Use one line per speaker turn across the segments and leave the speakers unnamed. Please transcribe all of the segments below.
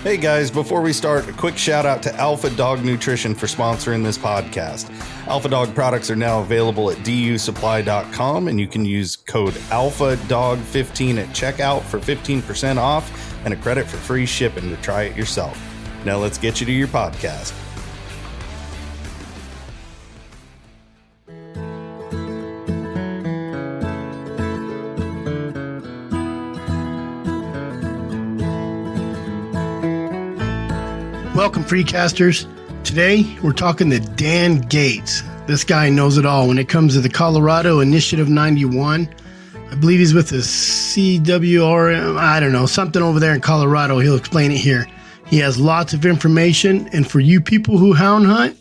Hey guys, before we start, a quick shout out to Alpha Dog Nutrition for sponsoring this podcast. Alpha Dog products are now available at dusupply.com, and you can use code ALPHADOG15 at checkout for 15% off and a credit for free shipping to try it yourself. Now let's get you to your podcast.
Welcome, Freecasters. Today, we're talking to Dan Gates. This guy knows it all when it comes to the Colorado Initiative 91. I believe he's with the CWRM, I don't know, something over there in Colorado. He'll explain it here. He has lots of information, and for you people who hound hunt,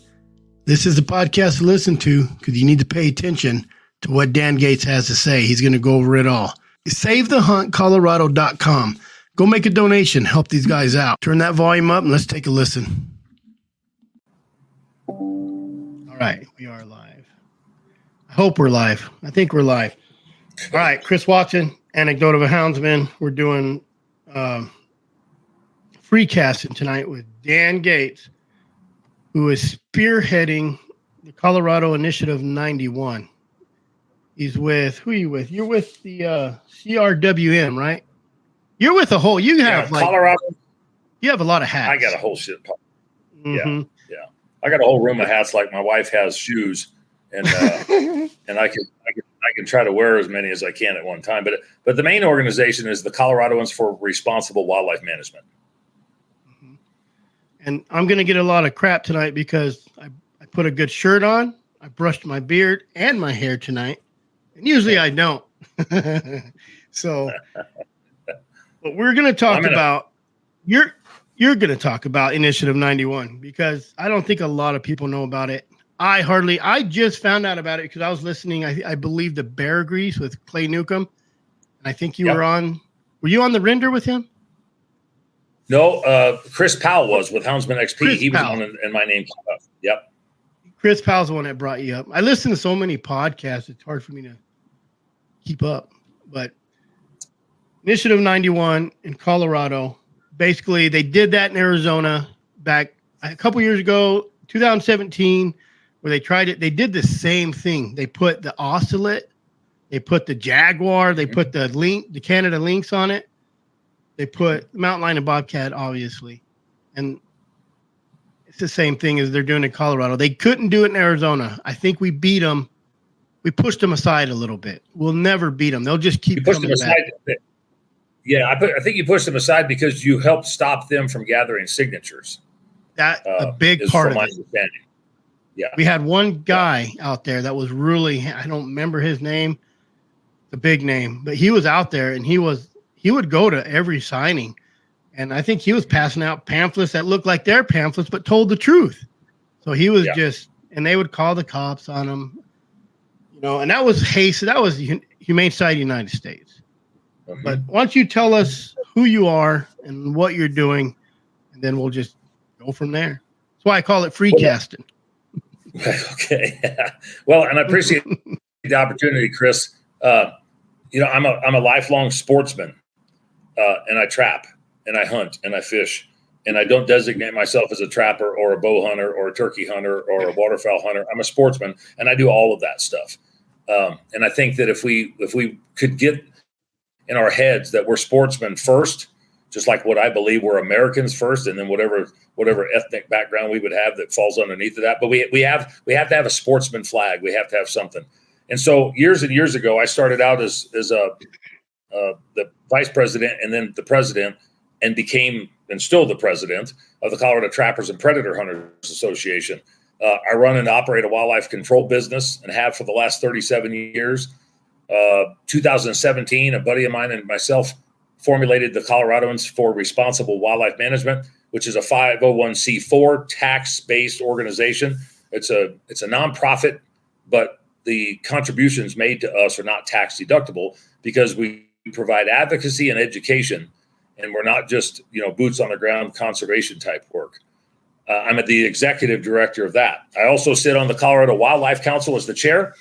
this is the podcast to listen to because you need to pay attention to what Dan Gates has to say. He's going to go over it all. SaveTheHuntColorado.com. Go make a donation. Help these guys out. Turn that volume up and let's take a listen. All right. We are live. I hope we're live. I think we're live. All right. Chris Watson, Anecdote of a Houndsman. We're doing free casting tonight with Dan Gates, who is spearheading the Colorado Initiative 91. He's with, who are you with? You're with the CRWM, right? You're with a whole, you have like,
Colorado.
You have a lot of hats.
I got a whole shit. Yeah. I got a whole room of hats like my wife has shoes, and and I can try to wear as many as I can at one time. But the main organization is the Coloradoans for Responsible Wildlife Management.
Mm-hmm. And I'm going to get a lot of crap tonight because I put a good shirt on. I brushed my beard and my hair tonight, and usually I don't. So. But we're going to talk about you're going to talk about Initiative 91 because I don't think a lot of people know about it. I just found out about it because I was listening, I believe, to Bear Grease with Clay Newcomb. And I think you were you on the render with him?
No, Chris Powell was with Houndsman XP. He was on and my name came up. Yep.
Chris Powell's the one that brought you up. I listen to so many podcasts, it's hard for me to keep up. But Initiative 91 in Colorado. Basically, they did that in Arizona back a couple years ago, 2017, where they tried it. They did the same thing. They put the ocelot, they put the jaguar, they put the Canada lynx on it. They put the mountain lion and bobcat, obviously. And it's the same thing as they're doing in Colorado. They couldn't do it in Arizona. I think we beat them. We pushed them aside a little bit. We'll never beat them. They'll just keep coming back.
Yeah, I think you pushed them aside because you helped stop them from gathering signatures.
That a big part of it.
Understanding. Yeah,
we had one guy out there that was really, I don't remember his name, the big name, but he was out there and he would go to every signing, and I think he was passing out pamphlets that looked like their pamphlets but told the truth. So he was and they would call the cops on him, and that was That was Humane Society of the United States. Mm-hmm. But why don't you tell us who you are and what you're doing, and then we'll just go from there. That's why I call it free casting.
Okay. Well, and I appreciate the opportunity, Chris. I'm a lifelong sportsman, and I trap and I hunt and I fish, and I don't designate myself as a trapper or a bow hunter or a turkey hunter or a waterfowl hunter. I'm a sportsman, and I do all of that stuff. And I think that if we could get in our heads that we're sportsmen first, just like what I believe we're Americans first, and then whatever ethnic background we would have that falls underneath of that. But we have to have a sportsman flag. We have to have something. And so years and years ago, I started out as the vice president and then the president, and became and still the president of the Colorado Trappers and Predator Hunters Association. I run and operate a wildlife control business and have for the last 37 years. 2017, a buddy of mine and myself formulated the Coloradoans for Responsible Wildlife Management, which is a 501c4 tax-based organization. It's a nonprofit, but the contributions made to us are not tax deductible because we provide advocacy and education, and we're not just boots on the ground conservation type work. I'm the executive director of that. I also sit on the Colorado Wildlife Council as the chair,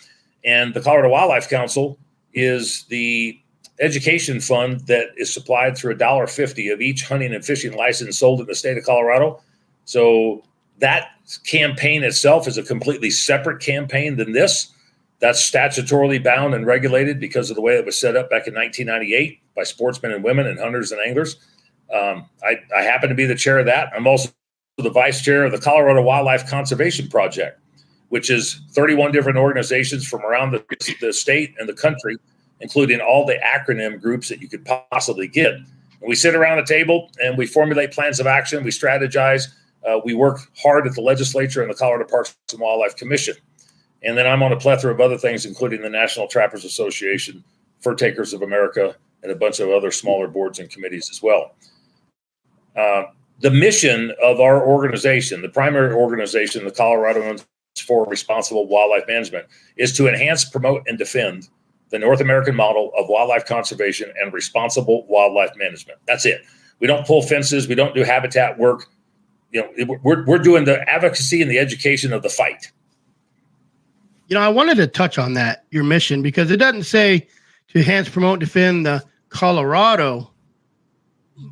and the Colorado Wildlife Council is the education fund that is supplied through $1.50 of each hunting and fishing license sold in the state of Colorado. So that campaign itself is a completely separate campaign than this. That's statutorily bound and regulated because of the way it was set up back in 1998 by sportsmen and women and hunters and anglers. I happen to be the chair of that. I'm also the vice chair of the Colorado Wildlife Conservation Project, which is 31 different organizations from around the state and the country, including all the acronym groups that you could possibly get. And we sit around a table and we formulate plans of action. We strategize. We work hard at the legislature and the Colorado Parks and Wildlife Commission. And then I'm on a plethora of other things, including the National Trappers Association, Fur Takers of America, and a bunch of other smaller boards and committees as well. The mission of our organization, the primary organization, the Coloradoans for Responsible Wildlife Management, is to enhance, promote, and defend the North American model of wildlife conservation and responsible wildlife management. That's it. We don't pull fences. We don't do habitat work. We're doing the advocacy and the education of the fight.
I wanted to touch on that, your mission, because it doesn't say to enhance, promote, defend the Colorado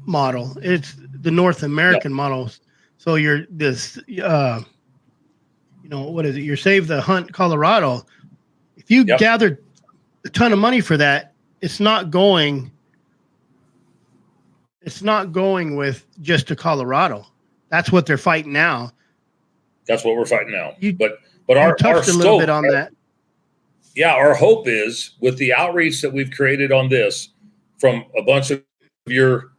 model. It's the North American model. So you're this, what is it? You're Save the Hunt Colorado. If you gather a ton of money for that, it's not going with just to Colorado. That's what they're fighting now.
That's what we're fighting now.
But our touched a little bit on that.
Yeah, our hope is with the outreach that we've created on this from a bunch of your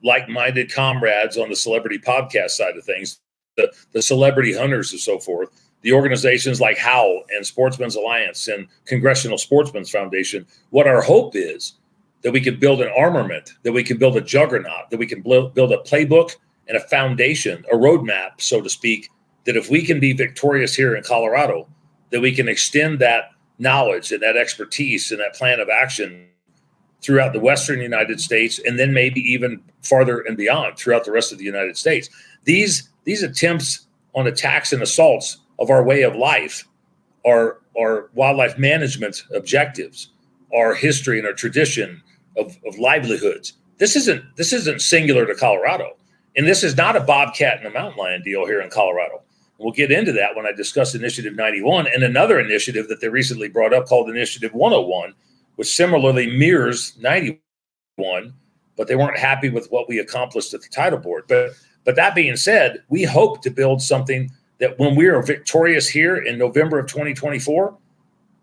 like-minded comrades on the celebrity podcast side of things, the celebrity hunters and so forth, the organizations like HOW and Sportsmen's Alliance and Congressional Sportsmen's Foundation, what our hope is that we can build an armament, that we can build a juggernaut, that we can build a playbook and a foundation, a roadmap, so to speak, that if we can be victorious here in Colorado, that we can extend that knowledge and that expertise and that plan of action throughout the Western United States, and then maybe even farther and beyond throughout the rest of the United States. These attempts on attacks and assaults of our way of life, our wildlife management objectives, our history and our tradition of livelihoods. This isn't singular to Colorado. And this is not a bobcat and a mountain lion deal here in Colorado. We'll get into that when I discuss Initiative 91 and another initiative that they recently brought up called Initiative 101, which similarly mirrors 91, but they weren't happy with what we accomplished at the title board. But that being said, we hope to build something that when we are victorious here in November of 2024,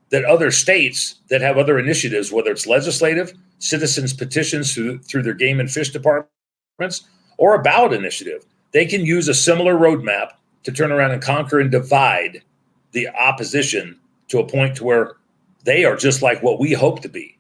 that other states that have other initiatives, whether it's legislative, citizens petitions through their game and fish departments, or a ballot initiative, they can use a similar roadmap to turn around and conquer and divide the opposition to a point to where they are just like what we hope to be.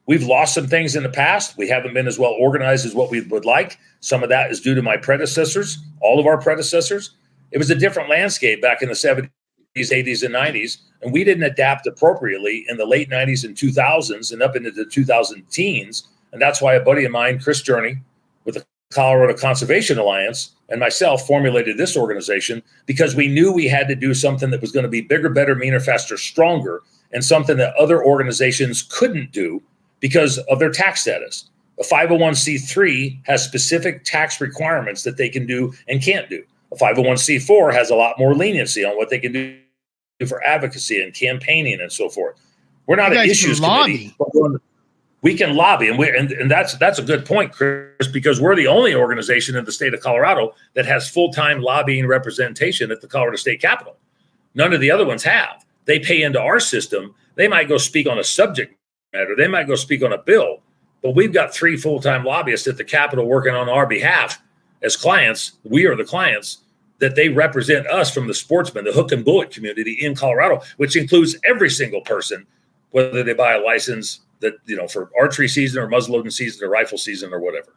We've lost some things in the past. We haven't been as well organized as what we would like. Some of that is due to my predecessors, all of our predecessors. It was a different landscape back in the 70s, 80s, and 90s, and we didn't adapt appropriately in the late 90s and 2000s and up into the 2000 teens. And that's why a buddy of mine, Chris Journey, with the Colorado Conservation Alliance, and myself formulated this organization because we knew we had to do something that was going to be bigger, better, meaner, faster, stronger, and something that other organizations couldn't do because of their tax status. A 501c3 has specific tax requirements that they can do and can't do. A 501c4 has a lot more leniency on what they can do for advocacy and campaigning and so forth. We're not an issues committee, but we can lobby, and that's a good point, Chris, because we're the only organization in the state of Colorado that has full-time lobbying representation at the Colorado State Capitol. None of the other ones have. They pay into our system. They might go speak on a subject matter. They might go speak on a bill, but we've got 3 full-time lobbyists at the Capitol working on our behalf as clients. We are the clients that they represent us from the sportsmen, the hook and bullet community in Colorado, which includes every single person, whether they buy a license that, for archery season or muzzleloading season or rifle season or whatever.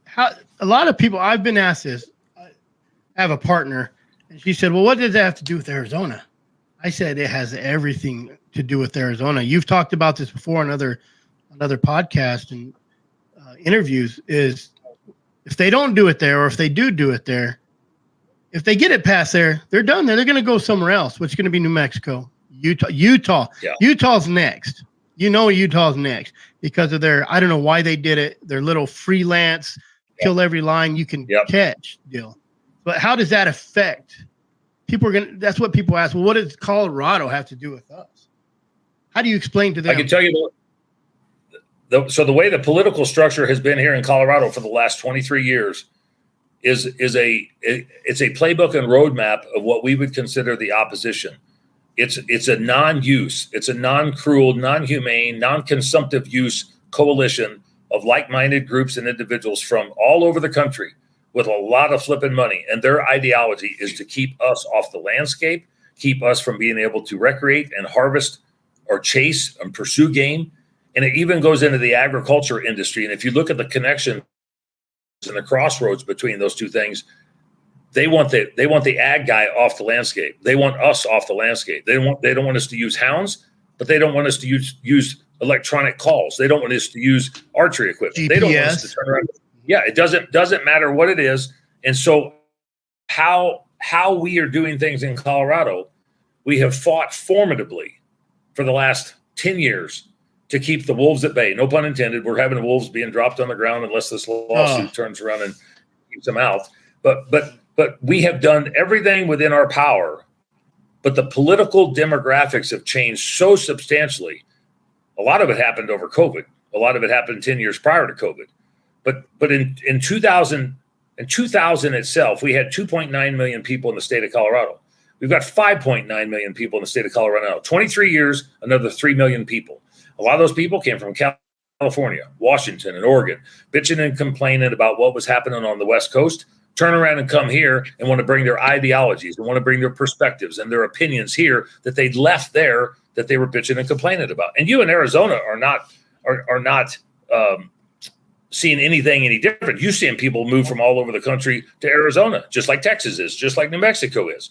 How a lot of people, I've been asked this. I have a partner, and she said, well, what does that have to do with Arizona? I said, it has everything to do with Arizona. You've talked about this before on another podcast and interviews, is if they don't do it there, or if they do it there, if they get it past there, they're done there. They're going to go somewhere else, which is going to be New Mexico, Utah's next. Utah's next because of their, I don't know why they did it, their little freelance, kill every line you can catch deal. But how does that affect people? That's what people ask. Well, what does Colorado have to do with us? How do you explain to them?
I can tell you so the way the political structure has been here in Colorado for the last 23 years it's a playbook and roadmap of what we would consider the opposition. It's a non-use, it's a non-cruel, non-humane, non-consumptive use coalition of like-minded groups and individuals from all over the country with a lot of flipping money. And their ideology is to keep us off the landscape, keep us from being able to recreate and harvest or chase and pursue game. And it even goes into the agriculture industry. And if you look at the connection and the crossroads between those two things, they want the ag guy off the landscape. They want us off the landscape. They don't want us to use hounds, but they don't want us to use electronic calls. They don't want us to use archery equipment.
GPS.
They don't want us to turn around. Yeah, it doesn't matter what it is. And so how we are doing things in Colorado, we have fought formidably for the last 10 years to keep the wolves at bay. No pun intended. We're having wolves being dropped on the ground unless this lawsuit turns around and keeps them out. But we have done everything within our power. But the political demographics have changed so substantially. A lot of it happened over COVID. A lot of it happened 10 years prior to COVID. But in 2000 itself, we had 2.9 million people in the state of Colorado. We've got 5.9 million people in the state of Colorado now. 23 years, another 3 million people. A lot of those people came from California, Washington, and Oregon, bitching and complaining about what was happening on the West Coast, turn around and come here and want to bring their ideologies and want to bring their perspectives and their opinions here that they'd left there that they were bitching and complaining about. And you in Arizona are not seeing anything any different. You're seeing people move from all over the country to Arizona, just like Texas is, just like New Mexico is.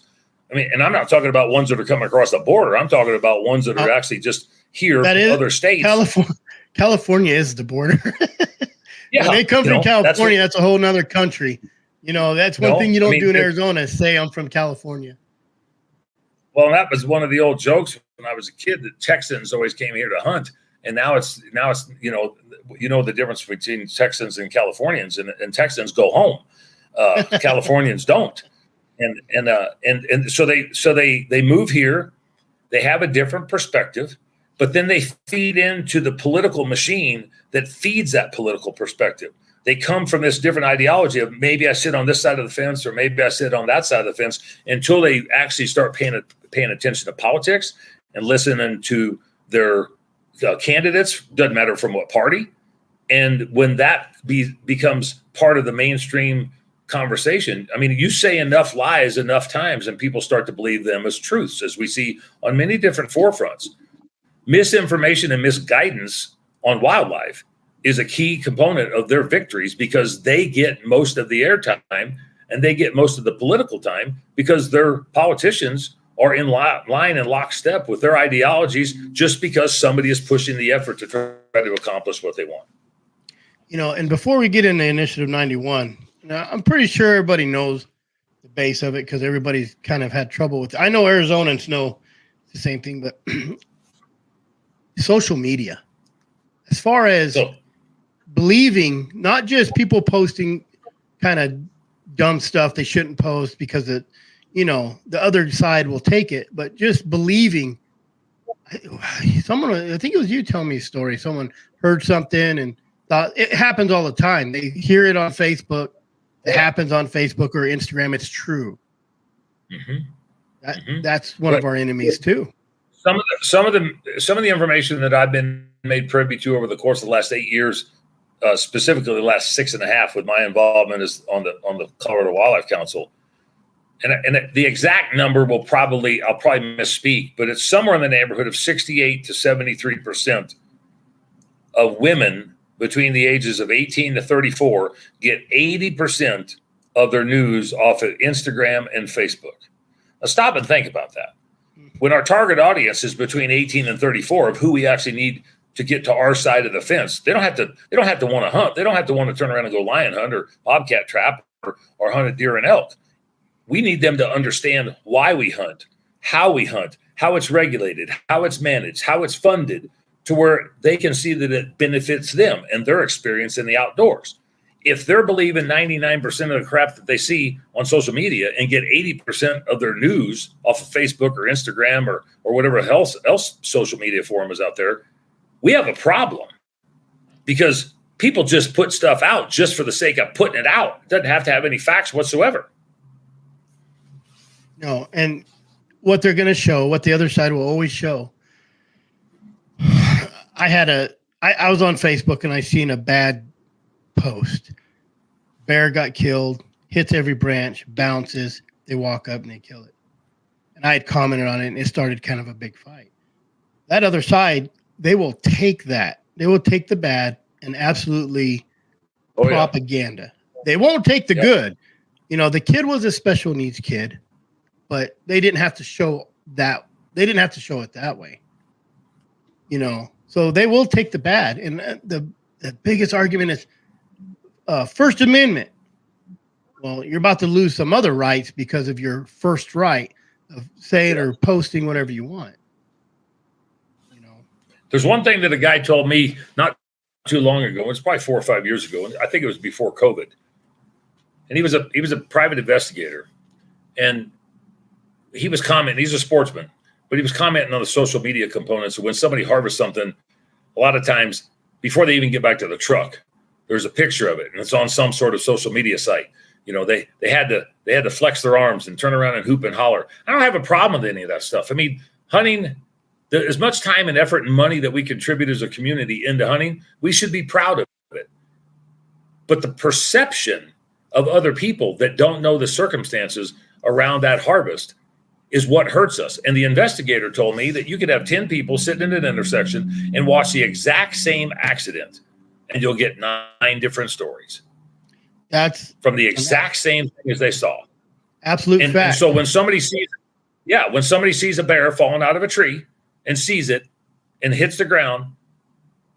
I mean, and I'm not talking about ones that are coming across the border. I'm talking about ones that are actually just here from other states.
California is the border.
Yeah,
when they come from California, that's a whole nother country. That's one thing you don't do in Arizona is say I'm from California.
Well, that was one of the old jokes when I was a kid that Texans always came here to hunt. And now it's the difference between Texans and Californians, and Texans go home. Californians don't. And so they move here. They have a different perspective, but then they feed into the political machine that feeds that political perspective. They come from this different ideology of maybe I sit on this side of the fence or maybe I sit on that side of the fence until they actually start paying attention to politics and listening to their candidates. Doesn't matter from what party. And when that becomes part of the mainstream conversation, I mean, you say enough lies enough times and people start to believe them as truths, as we see on many different forefronts. Misinformation and misguidance on wildlife is a key component of their victories because they get most of the airtime and they get most of the political time because their politicians are in line and lockstep with their ideologies just because somebody is pushing the effort to try to accomplish what they want.
And before we get into Initiative 91, I'm pretty sure everybody knows the base of it because everybody's kind of had trouble with it. I know Arizonans know the same thing, but social media, as far as believing, not just people posting kind of dumb stuff they shouldn't post because the other side will take it, but just believing. Someone, I think it was you telling me a story. Someone heard something and thought it happens all the time. They hear it on Facebook. It happens on Facebook or Instagram. It's true. That's one of our enemies too.
Some of the information that I've been made privy to over the course of the last 8 years, specifically the last 6.5, with my involvement is on the Colorado Wildlife Council, and the exact number I'll probably misspeak, but it's somewhere in the neighborhood of 68 to 73% of women between the ages of 18 to 34 get 80% of their news off of Instagram and Facebook. Now stop and think about that. When our target audience is between 18 and 34 of who we actually need to get to our side of the fence, they don't have to want to hunt. They don't have to want to turn around and go lion hunt or bobcat trap or hunt a deer and elk. We need them to understand why we hunt, how we hunt, how it's regulated, how it's managed, how it's funded, to where they can see that it benefits them and their experience in the outdoors. If they're believing 99% of the crap that they see on social media and get 80% of their news off of Facebook or Instagram or whatever else social media forum is out there, we have a problem, because people just put stuff out just for the sake of putting it out. It doesn't have to have any facts whatsoever.
No, and what they're going to show, what the other side will always show. I was on Facebook and I seen a bad post. Bear got killed, hits every branch, bounces, they walk up and they kill it. And I had commented on it, and it started kind of a big fight. That other side, they will take that. They will take the bad and absolutely propaganda. They won't take the good. You know, the kid was a special needs kid, but they didn't have to show that. They didn't have to show it that way. You know, so they will take the bad. And the biggest argument is First Amendment. Well, you're about to lose some other rights because of your first right of saying or posting whatever you want. You know,
there's one thing that a guy told me not too long ago. It's probably 4 or 5 years ago. I think it was before COVID. And he was a private investigator, and he was commenting. He's a sportsman, but he was commenting on the social media components. So when somebody harvests something, a lot of times before they even get back to the truck, there's a picture of it, and it's on some sort of social media site. You know, they had to flex their arms and turn around and hoop and holler. I don't have a problem with any of that stuff. I mean, hunting, as much time and effort and money that we contribute as a community into hunting, we should be proud of it. But the perception of other people that don't know the circumstances around that harvest is what hurts us. And the investigator told me that you could have 10 people sitting in an intersection and watch the exact same accident, and you'll get 9 different stories.
That's
from the exact same thing as they saw.
Absolute fact.
And so when somebody sees a bear falling out of a tree and sees it and hits the ground,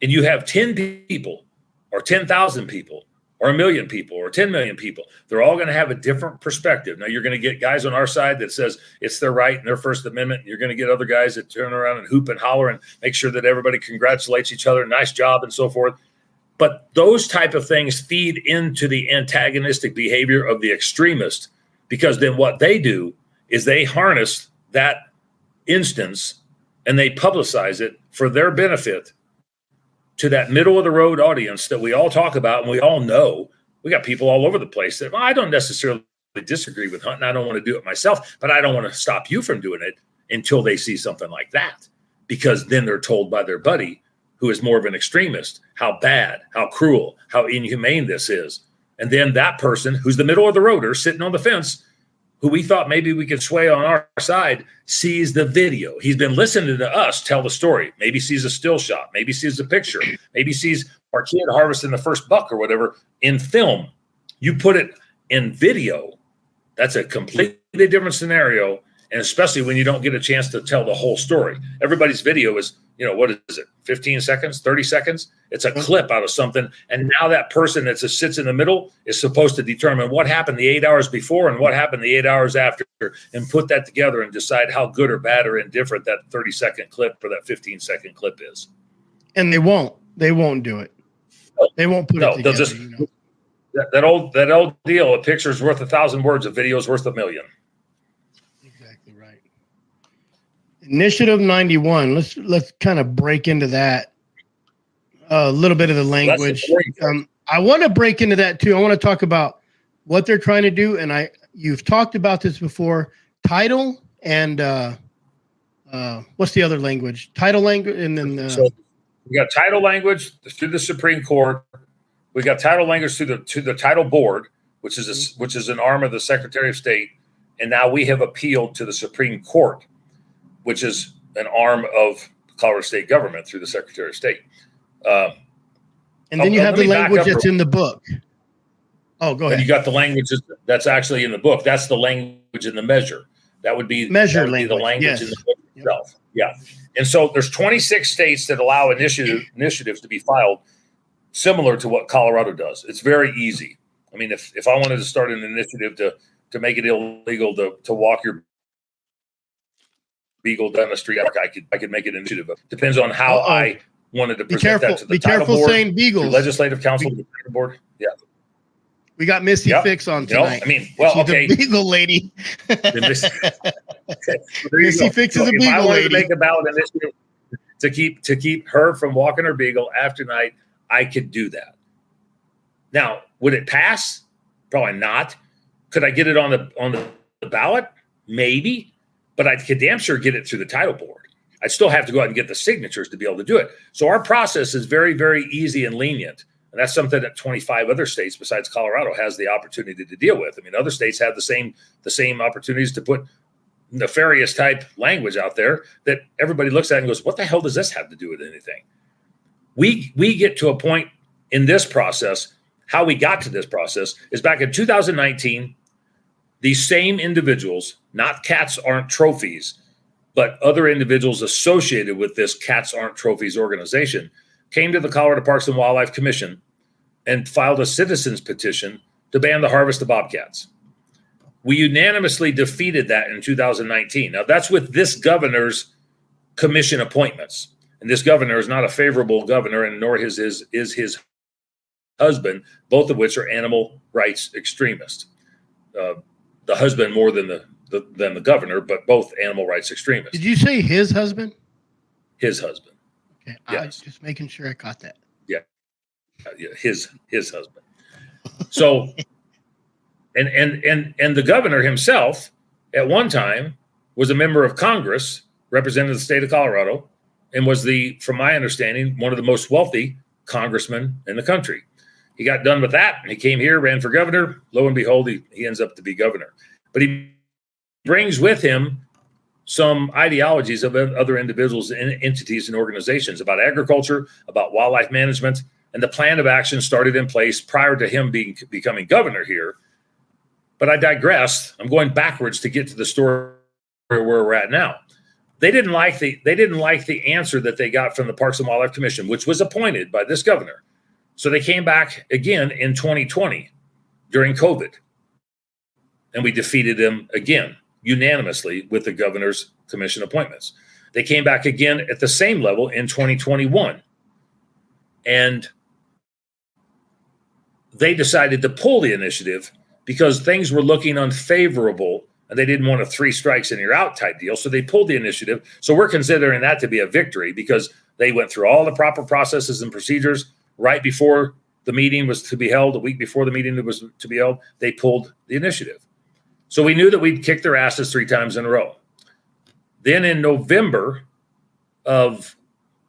and you have 10 people or 10,000 people or 1 million people or 10 million people, they're all going to have a different perspective. Now, you're going to get guys on our side that says it's their right and their First Amendment. You're going to get other guys that turn around and hoop and holler and make sure that everybody congratulates each other, nice job, and so forth. But those type of things feed into the antagonistic behavior of the extremist, because then what they do is they harness that instance and they publicize it for their benefit to that middle of the road audience that we all talk about and we all know. We got people all over the place that, well, I don't necessarily disagree with hunting. I don't want to do it myself, but I don't want to stop you from doing it until they see something like that, because then they're told by their buddy, who is more of an extremist, how bad, how cruel, how inhumane this is. And then that person who's the middle of the roader sitting on the fence, who we thought maybe we could sway on our side, sees the video. He's been listening to us tell the story. Maybe sees a still shot, maybe sees a picture, maybe sees our kid harvesting the first buck or whatever in film. You put it in video, that's a completely different scenario. And especially when you don't get a chance to tell the whole story. Everybody's video is, what is it, 15 seconds, 30 seconds? It's a clip out of something. And now that person that sits in the middle is supposed to determine what happened the 8 hours before and what happened the 8 hours after, and put that together and decide how good or bad or indifferent that 30-second clip or that 15-second clip is.
And they won't do it. They won't put it together.
They'll just, that old deal, a picture's worth 1,000 words, a video's worth 1,000,000.
Initiative 91. Let's kind of break into that a little bit of the language. I want to break into that too. I want to talk about what they're trying to do, and you've talked about this before. Title and what's the other language? Title language, and then
so we got title language through the Supreme Court. We got title language to the title board, which is an arm of the Secretary of State, and now we have appealed to the Supreme Court, which is an arm of the Colorado State government through the Secretary of State.
And then you have the language that's in the book. Oh, go ahead.
You got the language that's actually in the book. That's the language in the measure. That would be the language in the book itself. Yeah. And so there's 26 states that allow initiatives to be filed similar to what Colorado does. It's very easy. I mean, if I wanted to start an initiative to make it illegal to walk your beagle down the street, I could make it an initiative. Depends on how I wanted to present that to the
be
title
careful
board,
saying beagles.
legislative council, the title board. Yeah.
We got Missy Fix on tonight.
I mean, well,
she's a beagle lady.
Missy
Fix is a beagle lady.
If I wanted to make a ballot initiative to keep her from walking her beagle after night, I could do that. Now, would it pass? Probably not. Could I get it on the ballot? Maybe, but I could damn sure get it through the title board. I'd still have to go out and get the signatures to be able to do it. So our process is very, very easy and lenient. And that's something that 25 other states besides Colorado has the opportunity to deal with. I mean, other states have the same opportunities to put nefarious type language out there that everybody looks at and goes, what the hell does this have to do with anything? We get to a point in this process. How we got to this process is back in 2019, these same individuals, not Cats Aren't Trophies, but other individuals associated with this Cats Aren't Trophies organization, came to the Colorado Parks and Wildlife Commission and filed a citizens petition to ban the harvest of bobcats. We unanimously defeated that in 2019. Now, that's with this governor's commission appointments. And this governor is not a favorable governor, and nor is his husband, both of which are animal rights extremists. The husband more than the governor, but both animal rights extremists.
Did you say his husband?
His husband.
Okay,
yes.
I was just making sure I caught that.
Yeah, his husband. So, and the governor himself, at one time, was a member of Congress, represented the state of Colorado, and was from my understanding, one of the most wealthy congressmen in the country. He got done with that, and he came here, ran for governor. Lo and behold, he ends up to be governor. But he brings with him some ideologies of other individuals and entities and organizations about agriculture, about wildlife management, and the plan of action started in place prior to him becoming governor here. But I digress. I'm going backwards to get to the story where we're at now. They didn't like the answer that they got from the Parks and Wildlife Commission, which was appointed by this governor. So they came back again in 2020 during COVID, and we defeated them again unanimously with the governor's commission appointments. They came back again at the same level in 2021, and they decided to pull the initiative because things were looking unfavorable, and they didn't want a 3 strikes and you're out type deal. So they pulled the initiative. So we're considering that to be a victory because they went through all the proper processes and procedures. Right before the meeting was to be held, a week before the meeting was to be held, they pulled the initiative. So we knew that we'd kick their asses 3 times in a row. Then in November of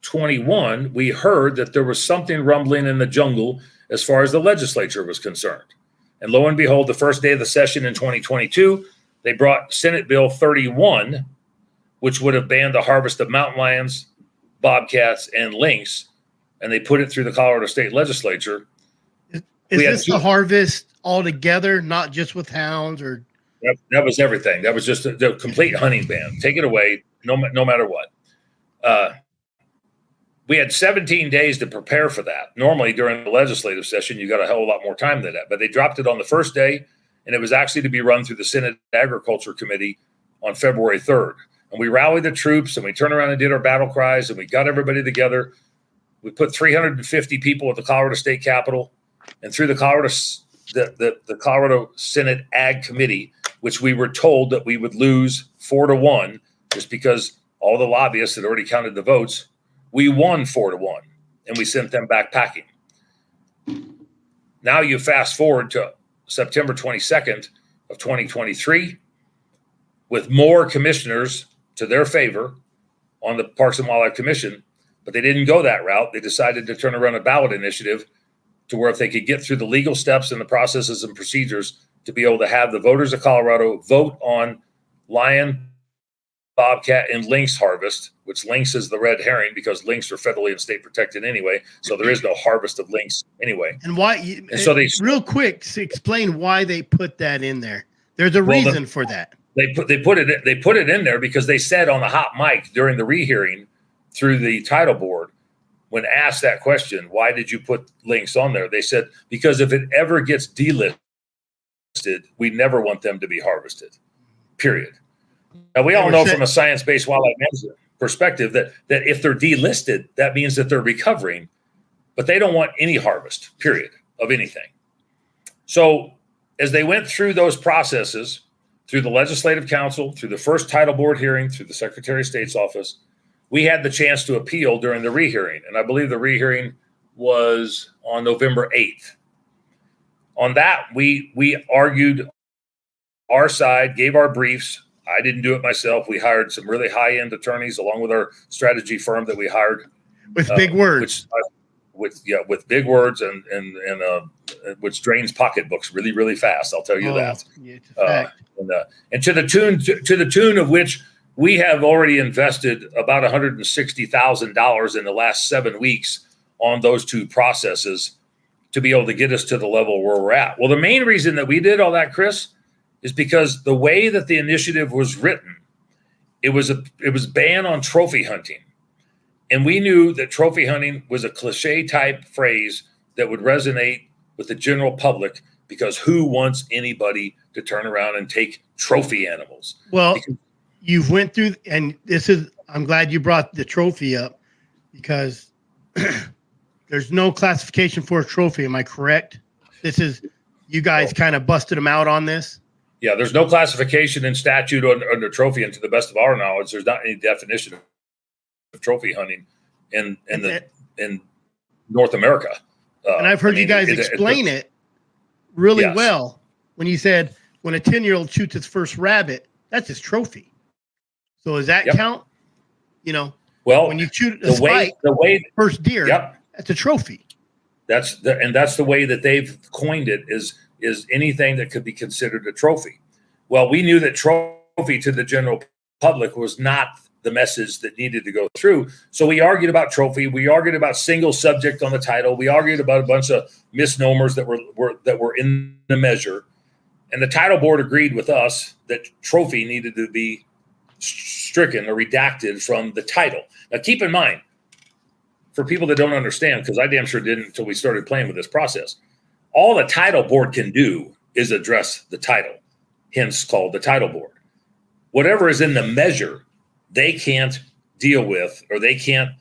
21, we heard that there was something rumbling in the jungle as far as the legislature was concerned. And lo and behold, the first day of the session in 2022, they brought Senate Bill 31, which would have banned the harvest of mountain lions, bobcats, and lynx. And they put it through the Colorado State Legislature.
Is this the harvest altogether, not just with hounds? Or
that was everything. That was just the complete hunting ban. Take it away, no matter what. We had 17 days to prepare for that. Normally, during the legislative session, you got a hell of a lot more time than that. But they dropped it on the first day, and it was actually to be run through the Senate Agriculture Committee on February 3rd. And we rallied the troops, and we turned around and did our battle cries, and we got everybody together. We put 350 people at the Colorado State Capitol, and through the Colorado Senate Ag Committee, which we were told that we would lose 4-1, just because all the lobbyists had already counted the votes. We won 4-1, and we sent them back packing. Now you fast forward to September 22nd of 2023, with more commissioners to their favor on the Parks and Wildlife Commission. But they didn't go that route. They decided to turn around a ballot initiative to where if they could get through the legal steps and the processes and procedures to be able to have the voters of Colorado vote on lion, bobcat, and lynx harvest, which lynx is the red herring because lynx are federally and state protected anyway. So there is no harvest of lynx anyway.
And why? And so they real quick to explain why they put that in there. There's a reason for that.
They put it in there because they said on the hot mic during the rehearing through the title board, when asked that question, why did you put lynx on there? They said, because if it ever gets delisted, we never want them to be harvested, period. Now, we all know from a science-based wildlife management perspective that if they're delisted, that means that they're recovering, but they don't want any harvest, period, of anything. So as they went through those processes, through the Legislative Council, through the first title board hearing, through the Secretary of State's office, we had the chance to appeal during the rehearing. And I believe the rehearing was on November 8th. On that, we argued our side, gave our briefs. I didn't do it myself. We hired some really high-end attorneys along with our strategy firm that we hired.
With big words.
With big words and which drains pocketbooks really, really fast. I'll tell you that.
Yeah,
and to the tune of which we have already invested about $160,000 in the last 7 weeks on those two processes to be able to get us to the level where we're at. Well, the main reason that we did all that, Chris, is because the way that the initiative was written, it was ban on trophy hunting. And we knew that trophy hunting was a cliche type phrase that would resonate with the general public, because who wants anybody to turn around and take trophy animals?
Well, you've went through, and I'm glad you brought the trophy up, because there's no classification for a trophy. Am I correct? You guys kind of busted them out on this.
Yeah, there's no classification in statute under trophy, and to the best of our knowledge, there's not any definition of trophy hunting in North America.
And I've heard you guys explain it really well when you said when a 10-year-old shoots his first rabbit, that's his trophy. So does that count? Well, when you shoot the first deer, that's a trophy.
That's the way that they've coined it is anything that could be considered a trophy. Well, we knew that trophy to the general public was not the message that needed to go through. So we argued about trophy. We argued about single subject on the title. We argued about a bunch of misnomers that were in the measure. And the title board agreed with us that trophy needed to be stricken or redacted from the title. Now, keep in mind, for people that don't understand, because I damn sure didn't until we started playing with this process, all the title board can do is address the title, hence called the title board. Whatever is in the measure, they can't deal with, or they can't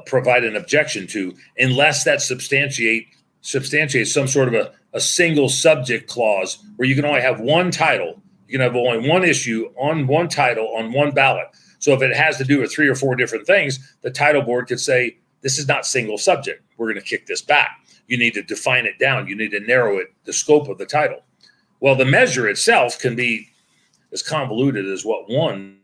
provide an objection to, unless that substantiates some sort of a single subject clause where you can only have one title. You can have only one issue on one title on one ballot. So if it has to do with 3 or 4 different things, the title board could say, this is not single subject. We're going to kick this back. You need to define it down. You need to narrow it, the scope of the title. Well, the measure itself can be as convoluted as what one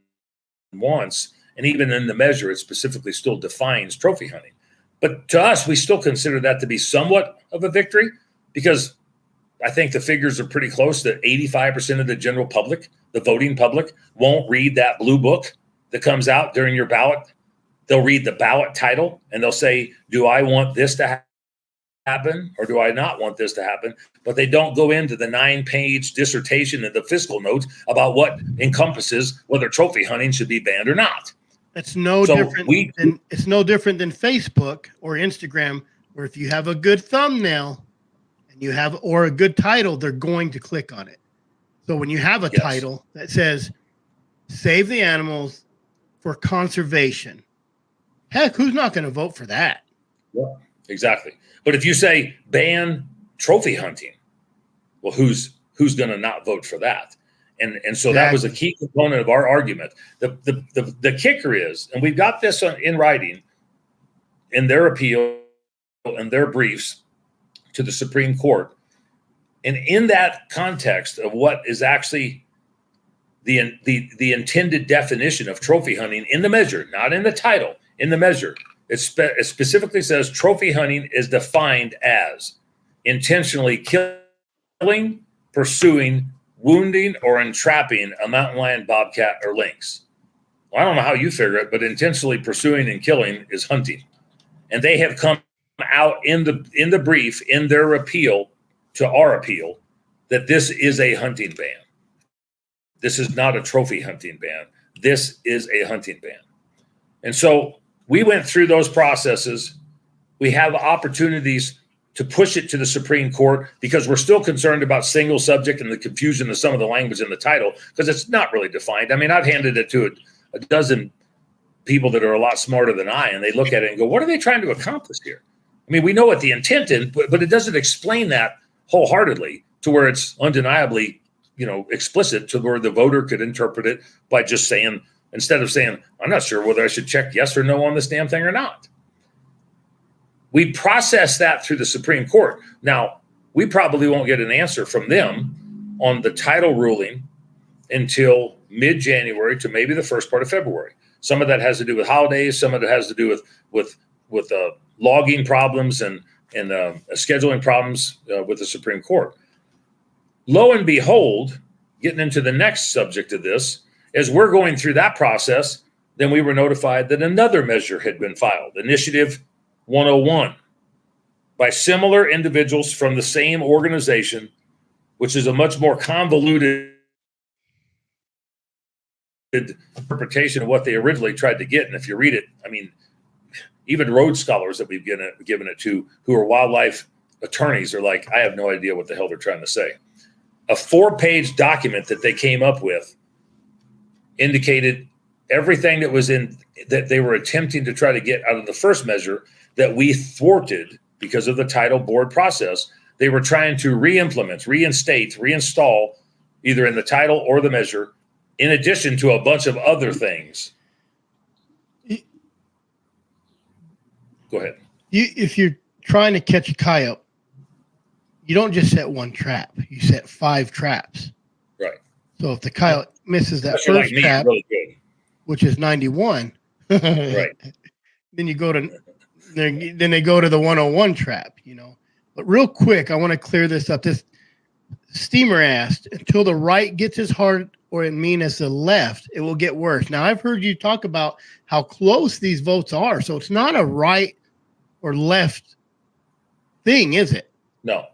wants. And even in the measure, it specifically still defines trophy hunting. But to us, we still consider that to be somewhat of a victory, because I think the figures are pretty close that 85% of the general public, the voting public, won't read that blue book that comes out during your ballot. They'll read the ballot title and they'll say, do I want this to happen or do I not want this to happen? But they don't go into the 9-page dissertation and the fiscal notes about what encompasses whether trophy hunting should be banned or not.
It's no different than Facebook or Instagram, where if you have a good thumbnail and or a good title, they're going to click on it. So when you have a title that says save the animals for conservation, heck, who's not going to vote for that?
Yeah, exactly. But if you say ban trophy hunting, well, who's going to not vote for that? And so that was a key component of our argument. The kicker is, and we've got this in writing in their appeal and their briefs to the Supreme Court. And in that context of what is actually the intended definition of trophy hunting in the measure, not in the title, in the measure, it specifically says trophy hunting is defined as intentionally killing, pursuing, wounding, or entrapping a mountain lion, bobcat, or lynx. Well, I don't know how you figure it, but intentionally pursuing and killing is hunting. And they have come out in the brief, in their appeal to our appeal, that this is a hunting ban. This is not a trophy hunting ban. This is a hunting ban. And so we went through those processes. We have opportunities to push it to the Supreme Court because we're still concerned about single subject and the confusion of some of the language in the title because it's not really defined. I mean, I've handed it to a dozen people that are a lot smarter than I, and they look at it and go, what are they trying to accomplish here? I mean, we know what the intent is, but it doesn't explain that wholeheartedly to where it's undeniably, explicit to where the voter could interpret it by just saying, instead of saying, I'm not sure whether I should check yes or no on this damn thing or not. We process that through the Supreme Court. Now, we probably won't get an answer from them on the title ruling until mid-January to maybe the first part of February. Some of that has to do with holidays. Some of it has to do with logging problems and scheduling problems with the Supreme Court. Lo and behold, getting into the next subject of this, as we're going through that process, then we were notified that another measure had been filed, Initiative 101, by similar individuals from the same organization, which is a much more convoluted interpretation of what they originally tried to get. And if you read it, I mean, even road scholars that we've given it to who are wildlife attorneys are like, I have no idea what the hell they're trying to say. A 4-page document that they came up with indicated everything that was in that they were attempting to try to get out of the first measure that we thwarted because of the title board process. They were trying to re-implement, reinstate, reinstall either in the title or the measure, in addition to a bunch of other things. Go ahead.
If you're trying to catch a coyote, you don't just set one trap. You set 5 traps.
Right.
So if the coyote misses that
Especially
first
like me,
trap,
really good.
which is 91,
Right.
then you go to then they go to the 101 trap, But real quick, I want to clear this up. This steamer asked, until the right gets as hard or as mean as the left, it will get worse. Now, I've heard you talk about how close these votes are. So it's not a right or left thing, is it?
No.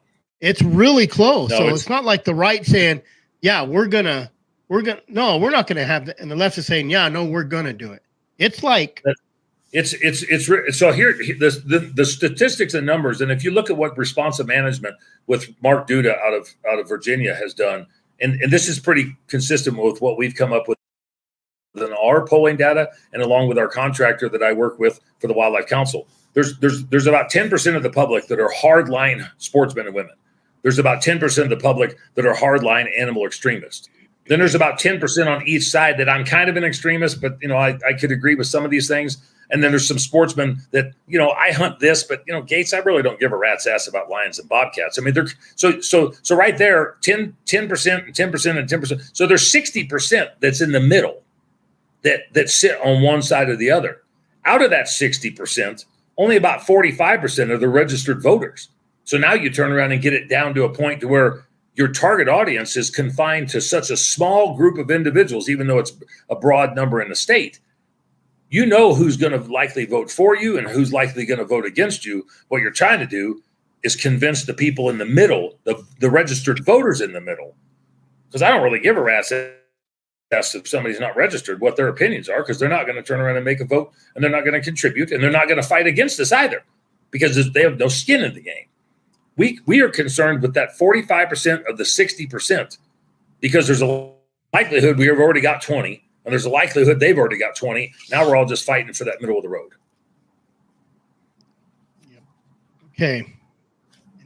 It's really close.
No,
so it's not like the right saying, yeah, no, we're not gonna have that, and the left is saying, yeah, no, we're gonna do it. It's like
it's so here the statistics and numbers, and if you look at what responsive management with Mark Duda out of Virginia has done, and this is pretty consistent with what we've come up with in our polling data, and along with our contractor that I work with for the Wildlife Council. There's about 10% of the public that are hardline sportsmen and women. There's about 10% of the public that are hardline animal extremists. Then there's about 10% on each side that I'm kind of an extremist, but I could agree with some of these things. And then there's some sportsmen that I hunt this, but Gates, I really don't give a rat's ass about lions and bobcats. I mean, they're so right there, 10% and 10% and 10%. So there's 60% that's in the middle that sit on one side or the other. Out of that 60%, only about 45% are the registered voters. So now you turn around and get it down to a point to where your target audience is confined to such a small group of individuals, even though it's a broad number in the state. You know who's going to likely vote for you and who's likely going to vote against you. What you're trying to do is convince the people in the middle, the registered voters in the middle. Because I don't really give a rat's ass if somebody's not registered what their opinions are, because they're not going to turn around and make a vote, and they're not going to contribute, and they're not going to fight against us either, because they have no skin in the game. We are concerned with that 45% of the 60%, because there's a likelihood we have already got 20, and there's a likelihood they've already got 20. Now we're all just fighting for that middle of the road.
Okay.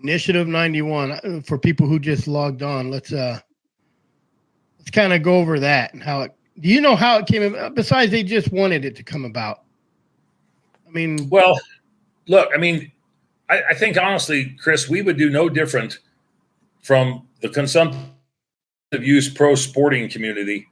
Initiative 91. For people who just logged on, let's kind of go over that and how it. Do you know how it came about? Besides, they just wanted it to come about. I mean,
well, look, I mean, I think honestly, Chris, we would do no different from the consumptive use pro sporting community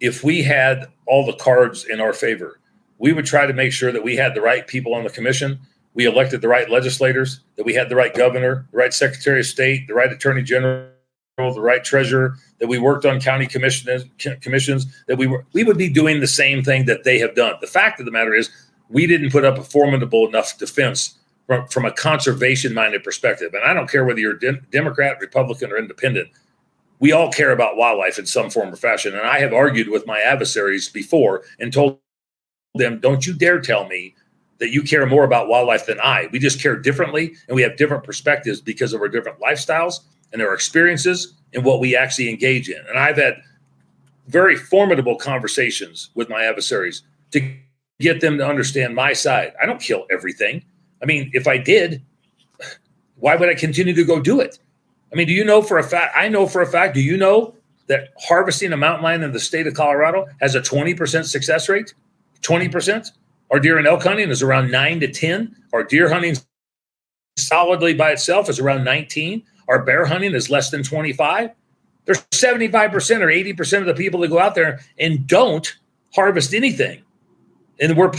if we had all the cards in our favor. We would try to make sure that we had the right people on the commission. We elected the right legislators, that we had the right governor, the right secretary of state, the right attorney general, the right treasurer, that we worked on county commissions, that we would be doing the same thing that they have done. The fact of the matter is we didn't put up a formidable enough defense from a conservation-minded perspective. And I don't care whether you're Democrat, Republican, or independent. We all care about wildlife in some form or fashion. And I have argued with my adversaries before and told them, don't you dare tell me that you care more about wildlife than I. We just care differently, and we have different perspectives because of our different lifestyles and our experiences and what we actually engage in. And I've had very formidable conversations with my adversaries to get them to understand my side. I don't kill everything. I mean, if I did, why would I continue to go do it? I mean, do you know for a fact, I know for a fact, do you know that harvesting a mountain lion in the state of Colorado has a 20% success rate? 20%? Our deer and elk hunting is around 9 to 10. Our deer hunting solidly by itself is around 19. Our bear hunting is less than 25. There's 75% or 80% of the people that go out there and don't harvest anything. And we're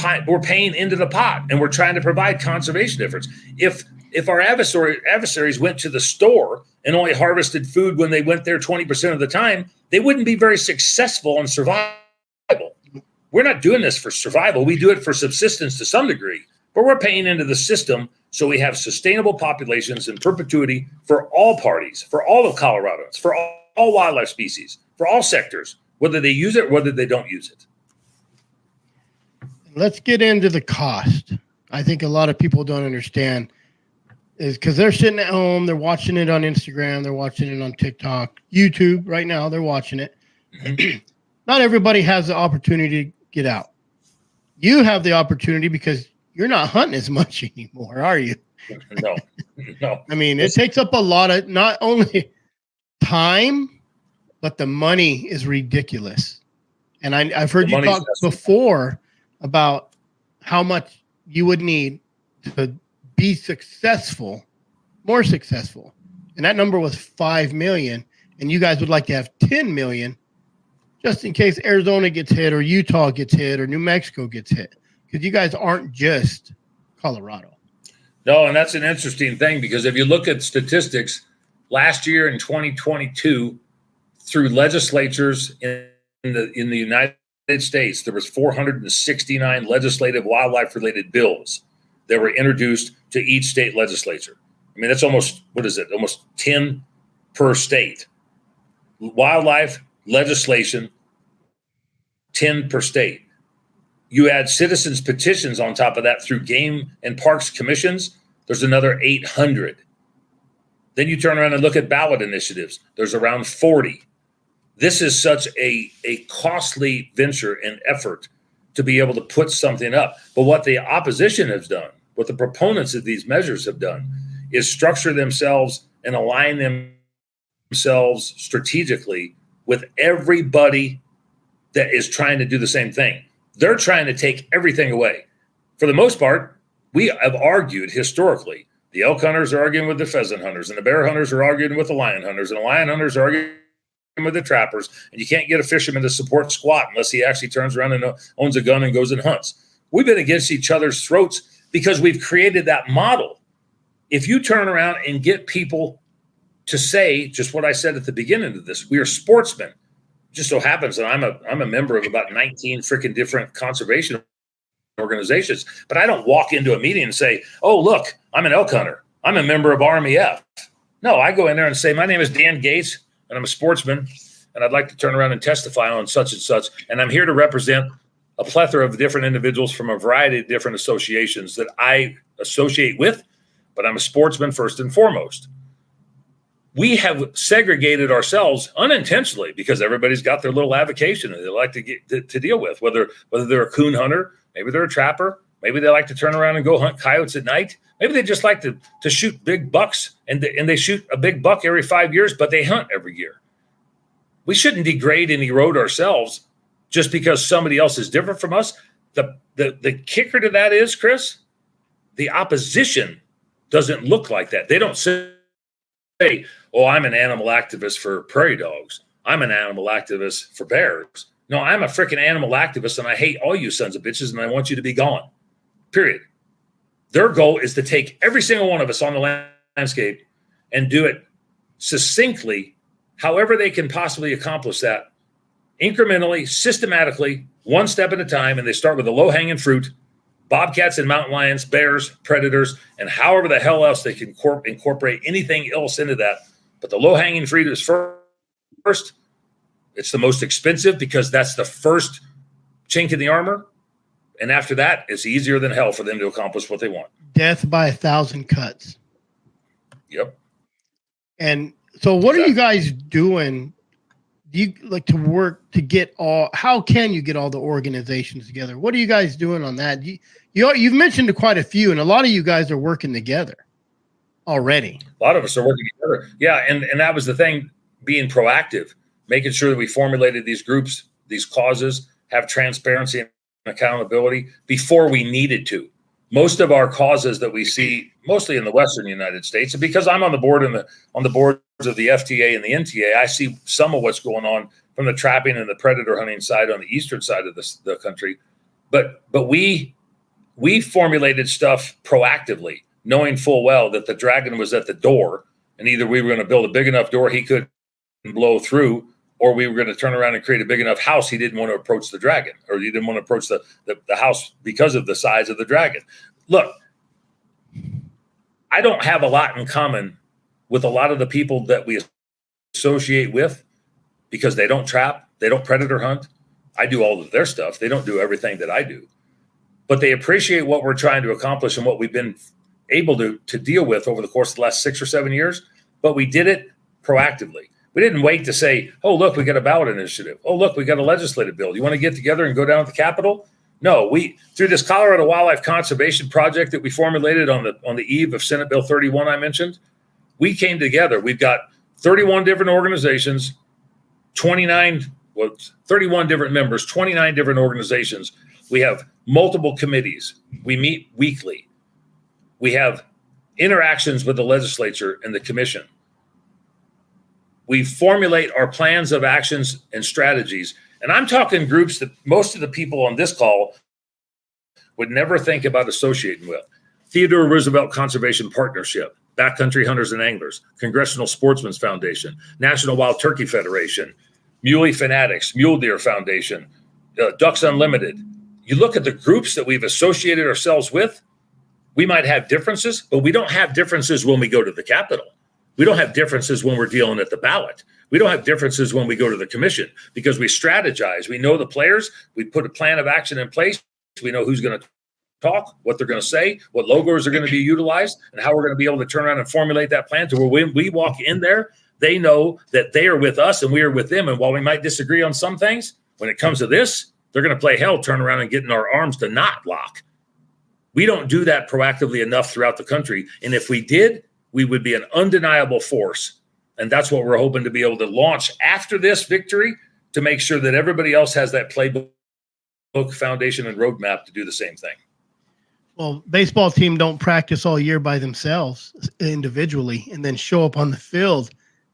paying into the pot, and we're trying to provide conservation efforts. If our adversaries went to the store and only harvested food when they went there 20% of the time, they wouldn't be very successful in survival. We're not doing this for survival. We do it for subsistence to some degree, but we're paying into the system so we have sustainable populations in perpetuity for all parties, for all of Coloradans, for all wildlife species, for all sectors, whether they use it or whether they don't use it.
Let's get into the cost. I think a lot of people don't understand is because they're sitting at home, they're watching it on Instagram, they're watching it on TikTok, YouTube right now, they're watching it. Mm-hmm. Not everybody has the opportunity to get out. You have the opportunity because you're not hunting as much anymore, are you?
No.
I mean, it takes up a lot of not only time, but the money is ridiculous. And I've heard you talk before about how much you would need to be successful, more successful. And that number was 5 million. And you guys would like to have 10 million just in case Arizona gets hit or Utah gets hit or New Mexico gets hit. Because you guys aren't just Colorado.
No, and that's an interesting thing because if you look at statistics, last year in 2022, through legislatures in the United States, there was 469 legislative wildlife-related bills that were introduced to each state legislature. I mean, that's almost 10 per state. Wildlife legislation, 10 per state. You add citizens petitions on top of that through game and parks commissions, there's another 800. Then you turn around and look at ballot initiatives. There's around 40. This is such a costly venture and effort to be able to put something up. But what the opposition has done, what the proponents of these measures have done, is structure themselves and align themselves strategically with everybody that is trying to do the same thing. They're trying to take everything away. For the most part, we have argued historically. The elk hunters are arguing with the pheasant hunters, and the bear hunters are arguing with the lion hunters, and the lion hunters are arguing with the trappers. And you can't get a fisherman to support squat unless he actually turns around and owns a gun and goes and hunts. We've been against each other's throats because we've created that model. If you turn around and get people to say just what I said at the beginning of this, we are sportsmen. It just so happens that I'm a member of about 19 freaking different conservation organizations, but I don't walk into a meeting and say, oh, look, I'm an elk hunter. I'm a member of RMEF. No, I go in there and say, my name is Dan Gates, and I'm a sportsman, and I'd like to turn around and testify on such and such, and I'm here to represent a plethora of different individuals from a variety of different associations that I associate with, but I'm a sportsman first and foremost. We have segregated ourselves unintentionally because everybody's got their little avocation that they like to get to deal with, whether they're a coon hunter, maybe they're a trapper, maybe they like to turn around and go hunt coyotes at night, maybe they just like to shoot big bucks and they shoot a big buck every 5 years, but they hunt every year. We shouldn't degrade and erode ourselves just because somebody else is different from us. The kicker to that is, Chris, the opposition doesn't look like that. They don't say, oh, I'm an animal activist for prairie dogs. I'm an animal activist for bears. No, I'm a freaking animal activist, and I hate all you sons of bitches, and I want you to be gone. Period. Their goal is to take every single one of us on the landscape and do it succinctly, however they can possibly accomplish that, incrementally, systematically, one step at a time, and they start with the low-hanging fruit, bobcats and mountain lions, bears, predators, and however the hell else they can incorporate anything else into that. But the low-hanging fruit is first. It's the most expensive because that's the first chink in the armor. And after that, it's easier than hell for them to accomplish what they want.
Death by 1,000 cuts.
Yep.
And so what are you guys doing? Do you like to work to get how can you get all the organizations together? What are you guys doing on that? You've mentioned quite a few, and a lot of you guys are working together already.
A lot of us are working together. Yeah. And that was the thing, being proactive, making sure that we formulated these groups, these causes, have transparency and accountability before we needed to. Most of our causes that we see, mostly in the Western United States, and because I'm on the board on the boards of the FTA and the NTA, I see some of what's going on from the trapping and the predator hunting side on the eastern side of the country. But we formulated stuff proactively, knowing full well that the dragon was at the door, and either we were going to build a big enough door he could blow through, or we were going to turn around and create a big enough house he didn't want to approach the dragon, or he didn't want to approach the house because of the size of the dragon. Look, I don't have a lot in common with a lot of the people that we associate with, because they don't trap, they don't predator hunt. I do all of their stuff. They don't do everything that I do. But they appreciate what we're trying to accomplish and what we've been able to deal with over the course of the last 6 or 7 years. But we did it proactively. We didn't wait to say, oh, look, we got a ballot initiative. Oh, look, we got a legislative bill. You want to get together and go down to the Capitol? No, through this Colorado Wildlife Conservation Project that we formulated on the eve of Senate Bill 31 I mentioned, we came together. We've got 31 different organizations, 31 different members, 29 different organizations. We have multiple committees. We meet weekly. We have interactions with the legislature and the commission. We formulate our plans of actions and strategies. And I'm talking groups that most of the people on this call would never think about associating with. Theodore Roosevelt Conservation Partnership, Backcountry Hunters and Anglers, Congressional Sportsmen's Foundation, National Wild Turkey Federation, Muley Fanatics, Mule Deer Foundation, Ducks Unlimited. You look at the groups that we've associated ourselves with, we might have differences, but we don't have differences when we go to the Capitol. We don't have differences when we're dealing at the ballot. We don't have differences when we go to the commission, because we strategize. We know the players. We put a plan of action in place. We know who's going to talk, what they're going to say, what logos are going to be utilized, and how we're going to be able to turn around and formulate that plan to where when we walk in there, they know that they are with us and we are with them. And while we might disagree on some things, when it comes to this, they're going to play hell, turn around and get in our arms to not lock. We don't do that proactively enough throughout the country. And if we did, we would be an undeniable force. And that's what we're hoping to be able to launch after this victory, to make sure that everybody else has that playbook, foundation, and roadmap to do the same thing.
Well, baseball team don't practice all year by themselves individually and then show up on the field